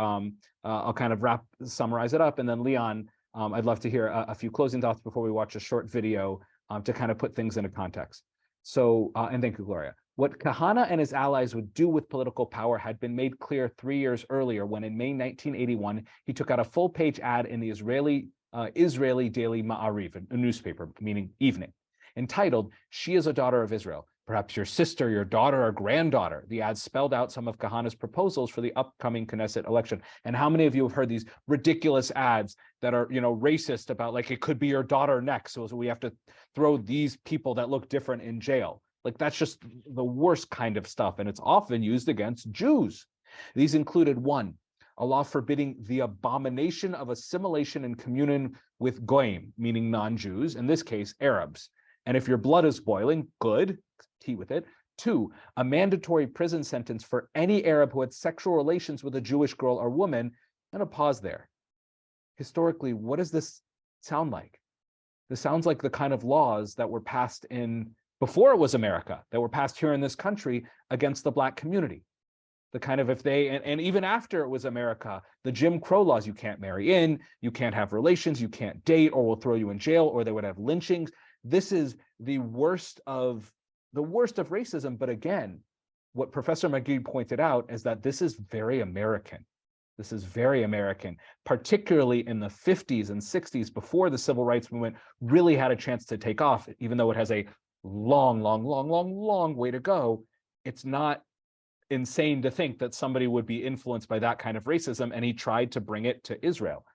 A: I'll kind of summarize it up. And then Leon, I'd love to hear a few closing thoughts before we watch a short video to kind of put things into context. So, and thank you, Gloria. What Kahane and his allies would do with political power had been made clear 3 years earlier, when in May 1981, he took out a full-page ad in the Israeli daily Ma'ariv, a newspaper, meaning evening, entitled, "She is a daughter of Israel. Perhaps your sister, your daughter, or granddaughter." The ad spelled out some of Kahane's proposals for the upcoming Knesset election. And how many of you have heard these ridiculous ads that are, racist about, like, it could be your daughter next, so we have to throw these people that look different in jail? Like, that's just the worst kind of stuff, and it's often used against Jews. These included 1, a law forbidding the abomination of assimilation and communion with goyim, meaning non-Jews, in this case, Arabs. And if your blood is boiling, good, tea with it. 2, a mandatory prison sentence for any Arab who had sexual relations with a Jewish girl or woman. And a pause there. Historically, what does this sound like? This sounds like the kind of laws that were passed before it was America, that were passed here in this country against the Black community. The kind of, and even after it was America, the Jim Crow laws: you can't marry in, you can't have relations, you can't date, or we'll throw you in jail, or they would have lynchings. This is the worst of racism. But again, what Professor McGee pointed out is that this is very American. This is very American, particularly in the 50s and 60s, before the civil rights movement really had a chance to take off, even though it has a long way to go. It's not insane to think that somebody would be influenced by that kind of racism, and he tried to bring it to Israel.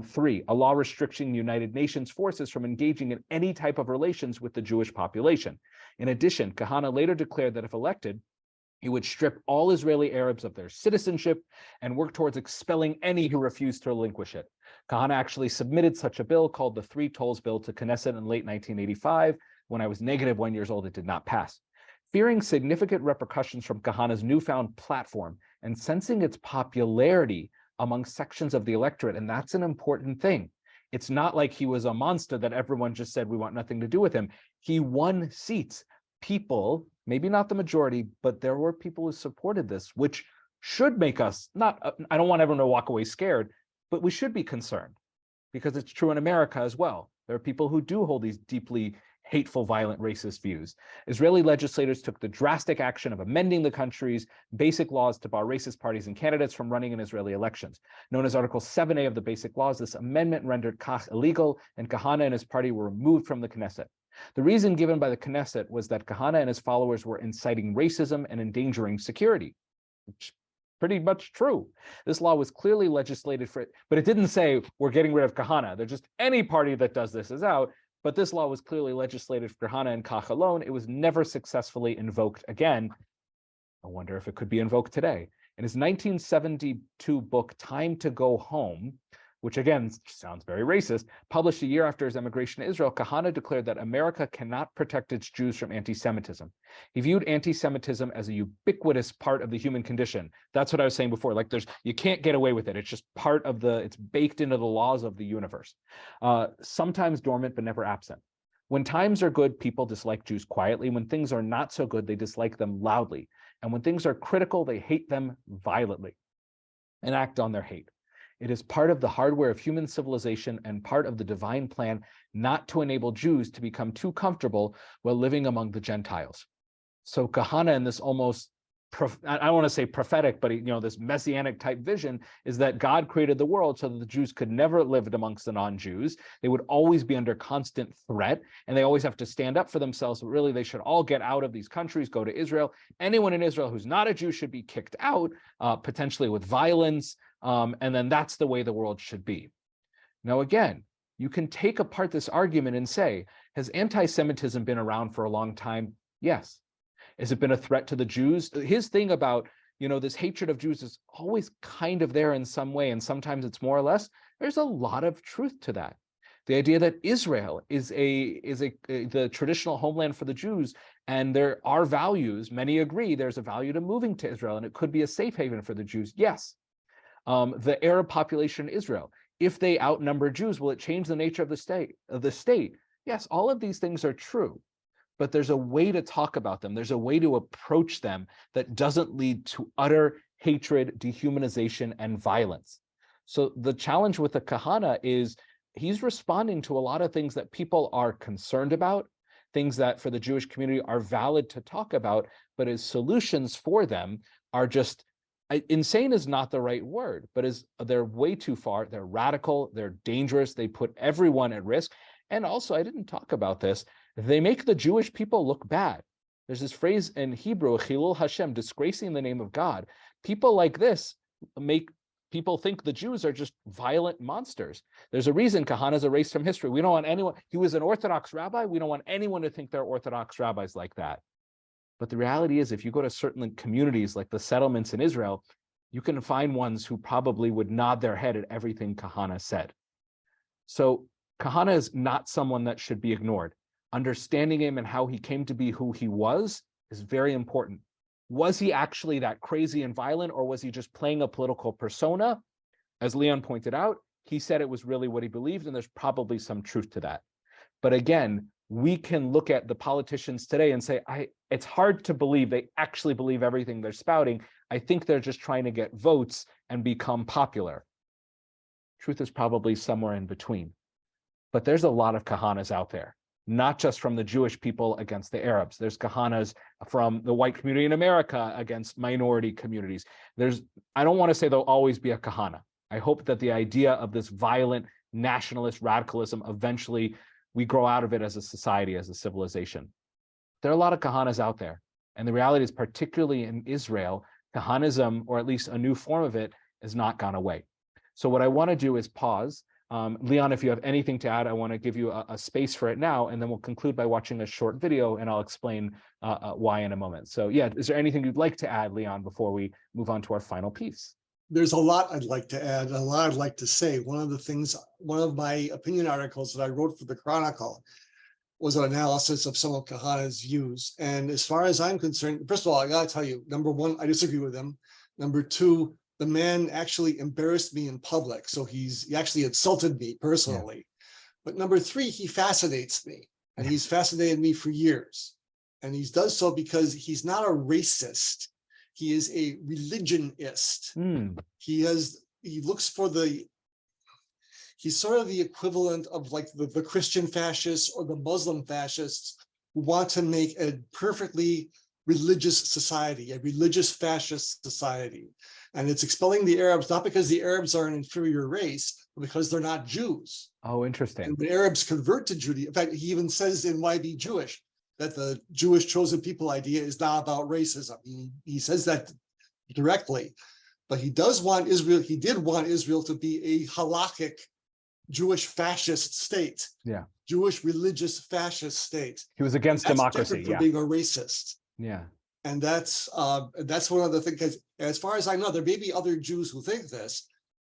A: 3, a law restricting the United Nations forces from engaging in any type of relations with the Jewish population. In addition, Kahane later declared that if elected, he would strip all Israeli Arabs of their citizenship and work towards expelling any who refused to relinquish it. Kahane actually submitted such a bill, called the 3 Tolls Bill, to Knesset in late 1985. When I was -1 years old, it did not pass. Fearing significant repercussions from Kahane's newfound platform and sensing its popularity among sections of the electorate, and that's an important thing. It's not like he was a monster that everyone just said, we want nothing to do with him. He won seats. People, maybe not the majority, but there were people who supported this, which should make us I don't want everyone to walk away scared, but we should be concerned, because it's true in America as well. There are people who do hold these deeply hateful, violent, racist views. Israeli legislators took the drastic action of amending the country's basic laws to bar racist parties and candidates from running in Israeli elections. Known as Article 7A of the Basic Laws, this amendment rendered Kach illegal, and Kahane and his party were removed from the Knesset. The reason given by the Knesset was that Kahane and his followers were inciting racism and endangering security, which is pretty much true. This law was clearly legislated for it, but it didn't say we're getting rid of Kahane. They're just any party that does this is out. But this law was clearly legislated for Kahane and Kach alone. It was never successfully invoked again. I wonder if it could be invoked today. In his 1972 book, Time to Go Home, which again sounds very racist, published a year after his emigration to Israel, Kahane declared that America cannot protect its Jews from anti-Semitism. He viewed anti-Semitism as a ubiquitous part of the human condition. That's what I was saying before. Like you can't get away with it. It's just part of it's baked into the laws of the universe. Sometimes dormant, but never absent. When times are good, people dislike Jews quietly. When things are not so good, they dislike them loudly. And when things are critical, they hate them violently and act on their hate. It is part of the hardware of human civilization and part of the divine plan not to enable Jews to become too comfortable while living among the Gentiles. So Kahane, in this almost, I don't want to say prophetic, but this messianic type vision is that God created the world so that the Jews could never live amongst the non-Jews. They would always be under constant threat, and they always have to stand up for themselves. But really, they should all get out of these countries, go to Israel. Anyone in Israel who's not a Jew should be kicked out, potentially with violence. And then that's the way the world should be. Now, again, you can take apart this argument and say, has anti-Semitism been around for a long time? Yes. Has it been a threat to the Jews? His thing about, this hatred of Jews is always kind of there in some way, and sometimes it's more or less. There's a lot of truth to that. The idea that Israel is the traditional homeland for the Jews, and there are values, many agree there's a value to moving to Israel, and it could be a safe haven for the Jews. Yes. The Arab population in Israel, if they outnumber Jews, will it change the nature of the state? Yes, all of these things are true, but there's a way to talk about them. There's a way to approach them that doesn't lead to utter hatred, dehumanization, and violence. So the challenge with the Kahane is he's responding to a lot of things that people are concerned about, things that for the Jewish community are valid to talk about, but his solutions for them are just insane is not the right word, but they're way too far. They're radical. They're dangerous. They put everyone at risk. And also, I didn't talk about this. They make the Jewish people look bad. There's this phrase in Hebrew, Chilul Hashem, disgracing the name of God. People like this make people think the Jews are just violent monsters. There's a reason Kahane is erased from history. We don't want anyone, he was an Orthodox rabbi. We don't want anyone to think they're Orthodox rabbis like that. But the reality is, if you go to certain communities like the settlements in Israel, you can find ones who probably would nod their head at everything Kahane said. So Kahane is not someone that should be ignored. Understanding him and how he came to be who he was is very important. Was he actually that crazy and violent, or was he just playing a political persona? As Leon pointed out, he said it was really what he believed, and there's probably some truth to that. But again, we can look at the politicians today and say, it's hard to believe they actually believe everything they're spouting. I think they're just trying to get votes and become popular. Truth is probably somewhere in between. But there's a lot of Kahanas out there, not just from the Jewish people against the Arabs. There's Kahanas from the white community in America against minority communities. I don't want to say there'll always be a Kahane. I hope that the idea of this violent nationalist radicalism, eventually we grow out of it as a society, as a civilization. There are a lot of Kahanas out there. And the reality is, particularly in Israel, Kahanism, or at least a new form of it, has not gone away. So what I want to do is pause. Leon, if you have anything to add, I want to give you a space for it now, and then we'll conclude by watching a short video, and I'll explain why in a moment. So yeah, is there anything you'd like to add, Leon, before we move on to our final piece?
D: There's a lot I'd like to add, a lot I'd like to say. One of my opinion articles that I wrote for the Chronicle was an analysis of some of Kahane's views. And as far as I'm concerned, first of all, I gotta tell you, number one, I disagree with him. Number two, the man actually embarrassed me in public. So he actually insulted me personally. Yeah. But number three, he fascinates me, and he's fascinated me for years. And he does so because he's not a racist. He is a religionist. He looks for He's sort of the equivalent of like the Christian fascists or the Muslim fascists who want to make a perfectly religious society, a religious fascist society. And it's expelling the Arabs, not because the Arabs are an inferior race, but because they're not Jews.
A: Oh, interesting.
D: And when Arabs convert to Judaism, in fact, he even says in Why Be Jewish that the Jewish chosen people idea is not about racism. He says that directly, but he does want Israel, he did want Israel to be a halakhic Jewish fascist state.
A: Yeah.
D: Jewish religious fascist state.
A: He was against
D: That's
A: democracy.
D: different from being a racist.
A: Yeah.
D: And that's one of the things, because as far as I know, there may be other Jews who think this,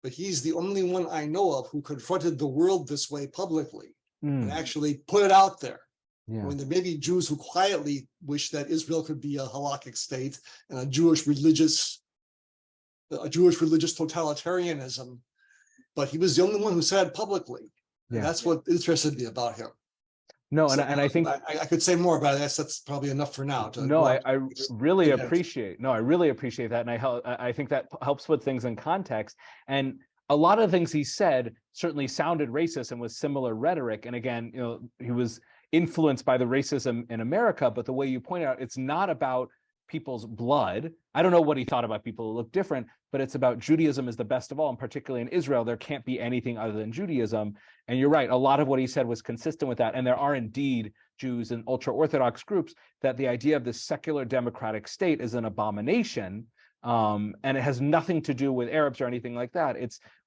D: but he's the only one I know of who confronted the world this way publicly and actually put it out there.
A: Yeah.
D: When there may be Jews who quietly wish that Israel could be a halakhic state and a Jewish religious totalitarianism, but he was the only one who said it publicly. And that's what interested me about him.
A: No,
D: So,
A: and I think
D: I could say more about it. That's probably enough for now.
A: I really appreciate. No, I really appreciate that, and I think that helps put things in context. And a lot of the things he said certainly sounded racist and was similar rhetoric. And again, he was influenced by the racism in America. But the way you point out, it's not about people's blood. I don't know what he thought about people who look different, but it's about Judaism is the best of all, and particularly in Israel, there can't be anything other than Judaism. And you're right, a lot of what he said was consistent with that. And there are indeed Jews and ultra-Orthodox groups that the idea of this secular democratic state is an abomination, and it has nothing to do with Arabs or anything like that.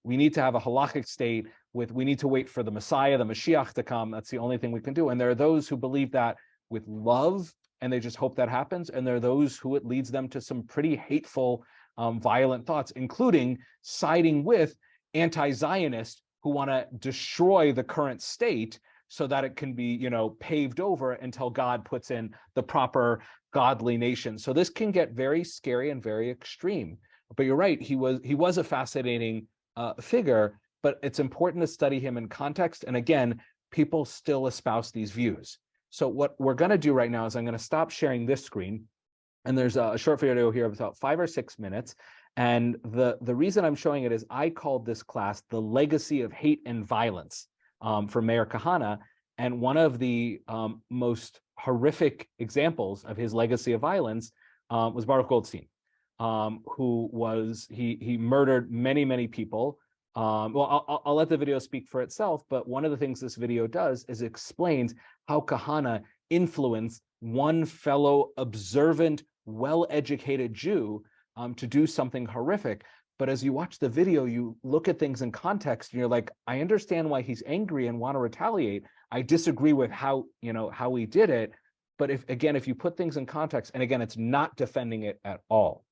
A: We need to have a halakhic state we need to wait for the Messiah, the Mashiach to come. That's the only thing we can do. And there are those who believe that with love, and they just hope that happens. And there are those who it leads them to some pretty hateful, violent thoughts, including siding with anti-Zionists who want to destroy the current state so that it can be, paved over until God puts in the proper godly nation. So this can get very scary and very extreme. But you're right, he was a fascinating figure, but it's important to study him in context. And again, people still espouse these views. So what we're going to do right now is I'm going to stop sharing this screen. And there's a short video here of about 5 or 6 minutes. And the reason I'm showing it is I called this class The Legacy of Hate and Violence for Meir Kahane. And one of the most horrific examples of his legacy of violence was Baruch Goldstein, he murdered many, many people. Well, I'll let the video speak for itself, but one of the things this video does is explains how Kahane influenced one fellow observant, well-educated Jew to do something horrific. But as you watch the video, you look at things in context and you're like, I understand why he's angry and want to retaliate. I disagree with how he did it. But if you put things in context, and again, it's not defending it at all,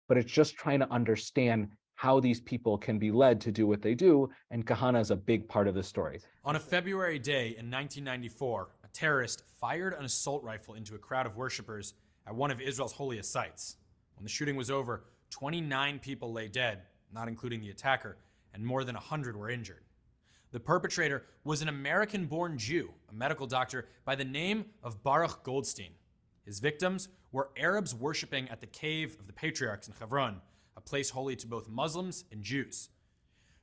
A: but it's just trying to understand how these people can be led to do what they do, and Kahane is a big part of the story.
F: On a February day in 1994, a terrorist fired an assault rifle into a crowd of worshipers at one of Israel's holiest sites. When the shooting was over, 29 people lay dead, not including the attacker, and more than 100 were injured. The perpetrator was an American-born Jew, a medical doctor by the name of Baruch Goldstein. His victims were Arabs worshiping at the Cave of the Patriarchs in Hebron, a place holy to both Muslims and Jews.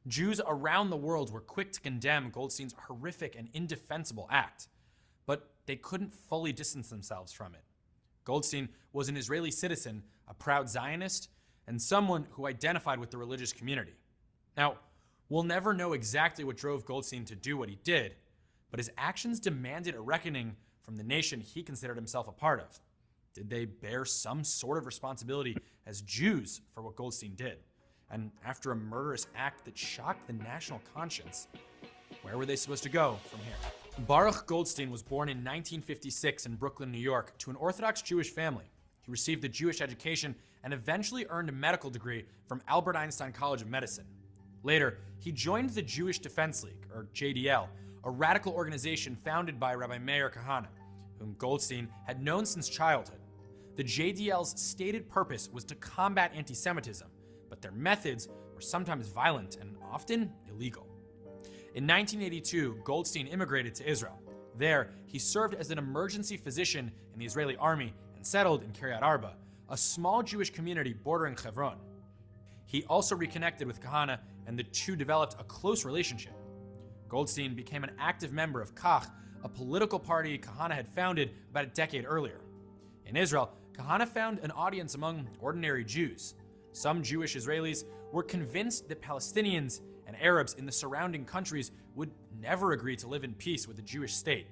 F: Jews around the world were quick to condemn Goldstein's horrific and indefensible act, but they couldn't fully distance themselves from it. Goldstein was an Israeli citizen, a proud Zionist, and someone who identified with the religious community. Now, we'll never know exactly what drove Goldstein to do what he did, but his actions demanded a reckoning from the nation he considered himself a part of. Did they bear some sort of responsibility as Jews for what Goldstein did? And after a murderous act that shocked the national conscience, where were they supposed to go from here? Baruch Goldstein was born in 1956 in Brooklyn, New York, to an Orthodox Jewish family. He received a Jewish education and eventually earned a medical degree from Albert Einstein College of Medicine. Later, he joined the Jewish Defense League, or JDL, a radical organization founded by Rabbi Meir Kahane, whom Goldstein had known since childhood. The JDL's stated purpose was to combat anti-Semitism, but their methods were sometimes violent and often illegal. In 1982, Goldstein immigrated to Israel. There, he served as an emergency physician in the Israeli army and settled in Kiryat Arba, a small Jewish community bordering Hebron. He also reconnected with Kahane, and the two developed a close relationship. Goldstein became an active member of Kach, a political party Kahane had founded about a decade earlier. In Israel, Kahane found an audience among ordinary Jews. Some Jewish Israelis were convinced that Palestinians and Arabs in the surrounding countries would never agree to live in peace with the Jewish state.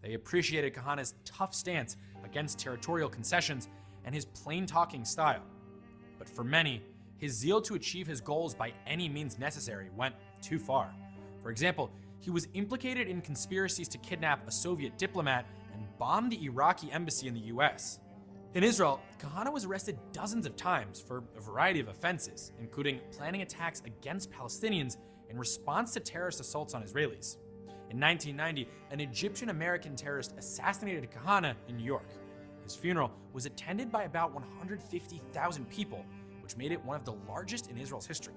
F: They appreciated Kahane's tough stance against territorial concessions and his plain-talking style. But for many, his zeal to achieve his goals by any means necessary went too far. For example, he was implicated in conspiracies to kidnap a Soviet diplomat and bomb the Iraqi embassy in the US. In Israel, Kahane was arrested dozens of times for a variety of offenses, including planning attacks against Palestinians in response to terrorist assaults on Israelis. In 1990, an Egyptian-American terrorist assassinated Kahane in New York. His funeral was attended by about 150,000 people, which made it one of the largest in Israel's history.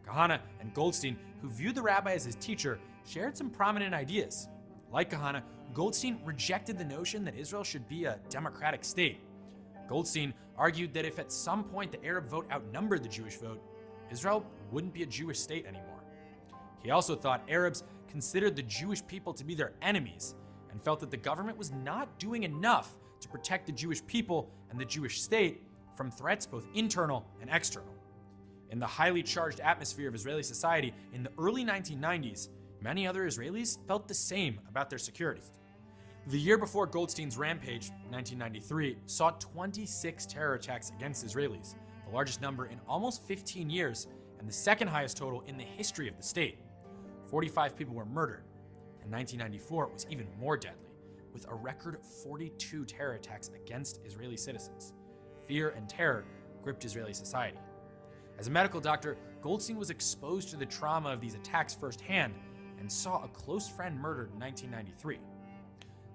F: Kahane and Goldstein, who viewed the rabbi as his teacher, shared some prominent ideas. Like Kahane, Goldstein rejected the notion that Israel should be a democratic state. Goldstein argued that if at some point the Arab vote outnumbered the Jewish vote, Israel wouldn't be a Jewish state anymore. He also thought Arabs considered the Jewish people to be their enemies and felt that the government was not doing enough to protect the Jewish people and the Jewish state from threats both internal and external. In the highly charged atmosphere of Israeli society in the early 1990s, many other Israelis felt the same about their security. The year before Goldstein's rampage, 1993, saw 26 terror attacks against Israelis, the largest number in almost 15 years and the second highest total in the history of the state. 45 people were murdered, and 1994 was even more deadly, with a record 42 terror attacks against Israeli citizens. Fear and terror gripped Israeli society. As a medical doctor, Goldstein was exposed to the trauma of these attacks firsthand and saw a close friend murdered in 1993.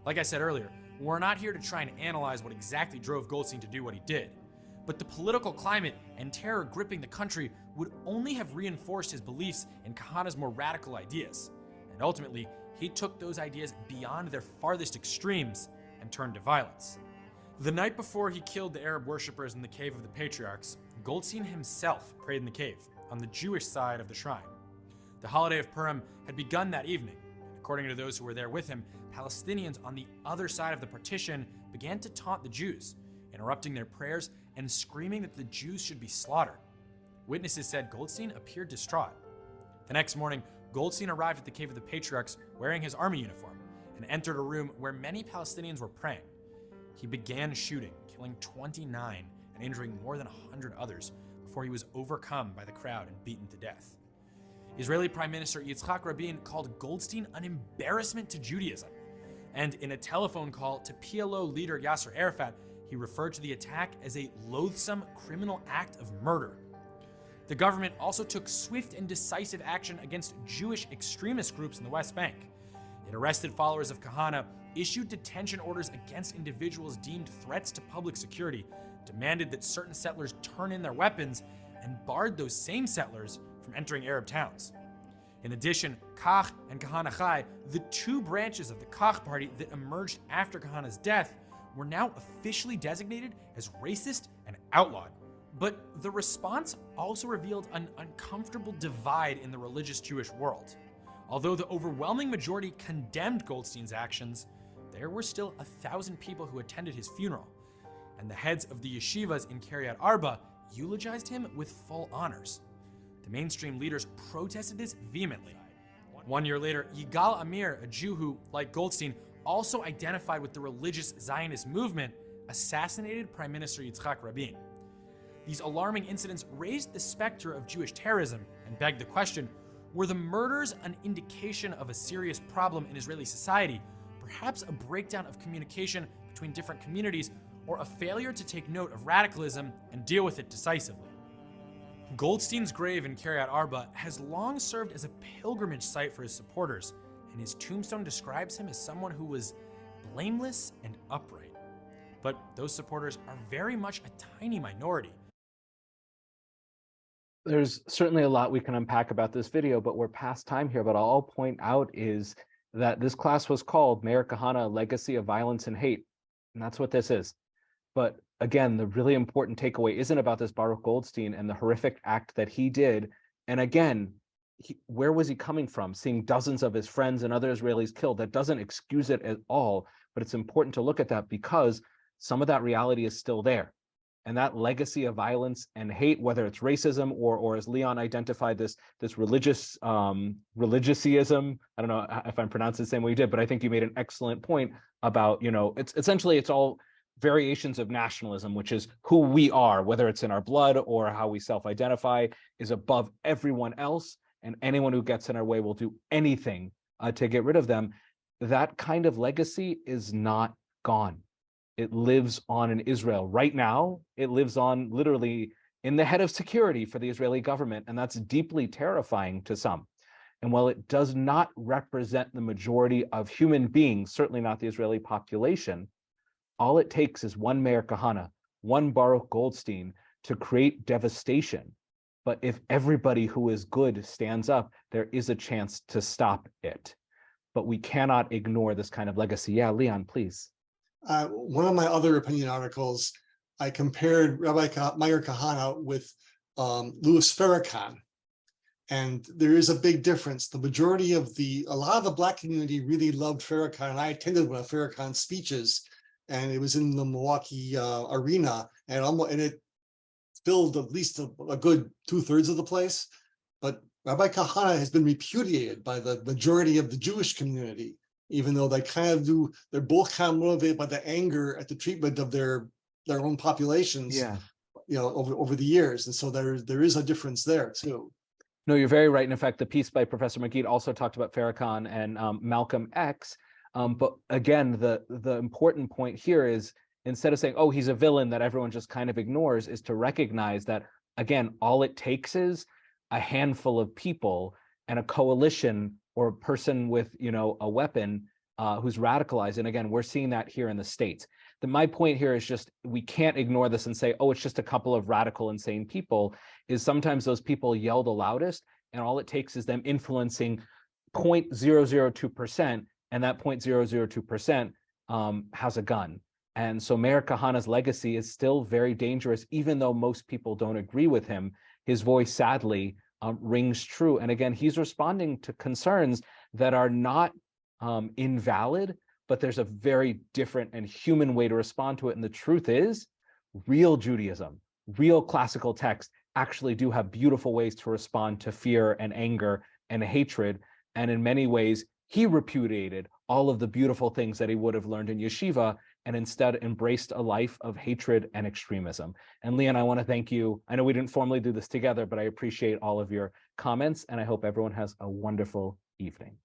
F: Like I said earlier, we're not here to try and analyze what exactly drove Goldstein to do what he did, but the political climate and terror gripping the country would only have reinforced his beliefs in Kahane's more radical ideas, and ultimately, he took those ideas beyond their farthest extremes and turned to violence. The night before he killed the Arab worshippers in the Cave of the Patriarchs, Goldstein himself prayed in the cave, on the Jewish side of the shrine. The holiday of Purim had begun that evening, and according to those who were there with him, Palestinians on the other side of the partition began to taunt the Jews, interrupting their prayers and screaming that the Jews should be slaughtered. Witnesses said Goldstein appeared distraught. The next morning, Goldstein arrived at the Cave of the Patriarchs wearing his army uniform and entered a room where many Palestinians were praying. He began shooting, killing 29 and injuring more than 100 others before he was overcome by the crowd and beaten to death. Israeli Prime Minister Yitzhak Rabin called Goldstein an embarrassment to Judaism, and in a telephone call to PLO leader Yasser Arafat, he referred to the attack as a loathsome criminal act of murder. The government also took swift and decisive action against Jewish extremist groups in the West Bank. It arrested followers of Kahane, issued detention orders against individuals deemed threats to public security, demanded that certain settlers turn in their weapons, and barred those same settlers from entering Arab towns. In addition, Kach and Kahane Chai, the two branches of the Kach party that emerged after Kahane's death, were now officially designated as racist and outlawed. But the response also revealed an uncomfortable divide in the religious Jewish world. Although the overwhelming majority condemned Goldstein's actions, there were still 1,000 people who attended his funeral, and the heads of the yeshivas in Kiryat Arba eulogized him with full honors. The mainstream leaders protested this vehemently. 1 year later, Yigal Amir, a Jew who, like Goldstein, also identified with the religious Zionist movement, assassinated Prime Minister Yitzhak Rabin. These alarming incidents raised the specter of Jewish terrorism and begged the question, were the murders an indication of a serious problem in Israeli society, perhaps a breakdown of communication between different communities, or a failure to take note of radicalism and deal with it decisively? Goldstein's grave in Kiryat Arba has long served as a pilgrimage site for his supporters, and his tombstone describes him as someone who was blameless and upright. But those supporters are very much a tiny minority.
A: There's certainly a lot we can unpack about this video, but we're past time here. But all I'll point out is that this class was called Meir Kahane, A Legacy of Violence and Hate. And that's what this is. But again, the really important takeaway isn't about this Baruch Goldstein and the horrific act that he did. And again, where was he coming from? Seeing dozens of his friends and other Israelis killed, that doesn't excuse it at all, but it's important to look at that because some of that reality is still there. And that legacy of violence and hate, whether it's racism or as Leon identified, this religious religiousism. I don't know if I'm pronouncing the same way you did, but I think you made an excellent point about, it's essentially, it's all variations of nationalism, which is who we are, whether it's in our blood or how we self-identify, is above everyone else. And anyone who gets in our way will do anything to get rid of them. That kind of legacy is not gone. It lives on in Israel. Right now, it lives on literally in the head of security for the Israeli government, and that's deeply terrifying to some. And while it does not represent the majority of human beings, certainly not the Israeli population, all it takes is one Meir Kahane, one Baruch Goldstein to create devastation. But if everybody who is good stands up, there is a chance to stop it. But we cannot ignore this kind of legacy. Yeah, Leon, please.
D: One of my other opinion articles, I compared Meir Kahane with Louis Farrakhan. And there is a big difference. The majority of a lot of the Black community really loved Farrakhan. And I attended one of Farrakhan's speeches, and it was in the Milwaukee arena, and it filled at least a good 2/3 of the place. But Rabbi Kahane has been repudiated by the majority of the Jewish community, even though they're both kind of motivated by the anger at the treatment of their own populations,
A: Yeah.
D: Over the years. And so there is a difference there too.
A: No, you're very right. And in fact, the piece by Professor McGee also talked about Farrakhan and Malcolm X. But again, the important point here is, instead of saying, oh, he's a villain that everyone just kind of ignores, is to recognize that, again, all it takes is a handful of people and a coalition or a person with, a weapon who's radicalized. And again, we're seeing that here in the States. My point here is just, we can't ignore this and say, oh, it's just a couple of radical, insane people. Is sometimes those people yell the loudest, and all it takes is them influencing 0.002%, and that 0.002% has a gun. And so Meir Kahane's legacy is still very dangerous, even though most people don't agree with him. His voice, sadly, rings true. And again, he's responding to concerns that are not invalid, but there's a very different and human way to respond to it. And the truth is, real Judaism, real classical texts actually do have beautiful ways to respond to fear and anger and hatred. And in many ways, he repudiated all of the beautiful things that he would have learned in yeshiva and instead embraced a life of hatred and extremism. And Leon, I want to thank you. I know we didn't formally do this together, but I appreciate all of your comments, and I hope everyone has a wonderful evening.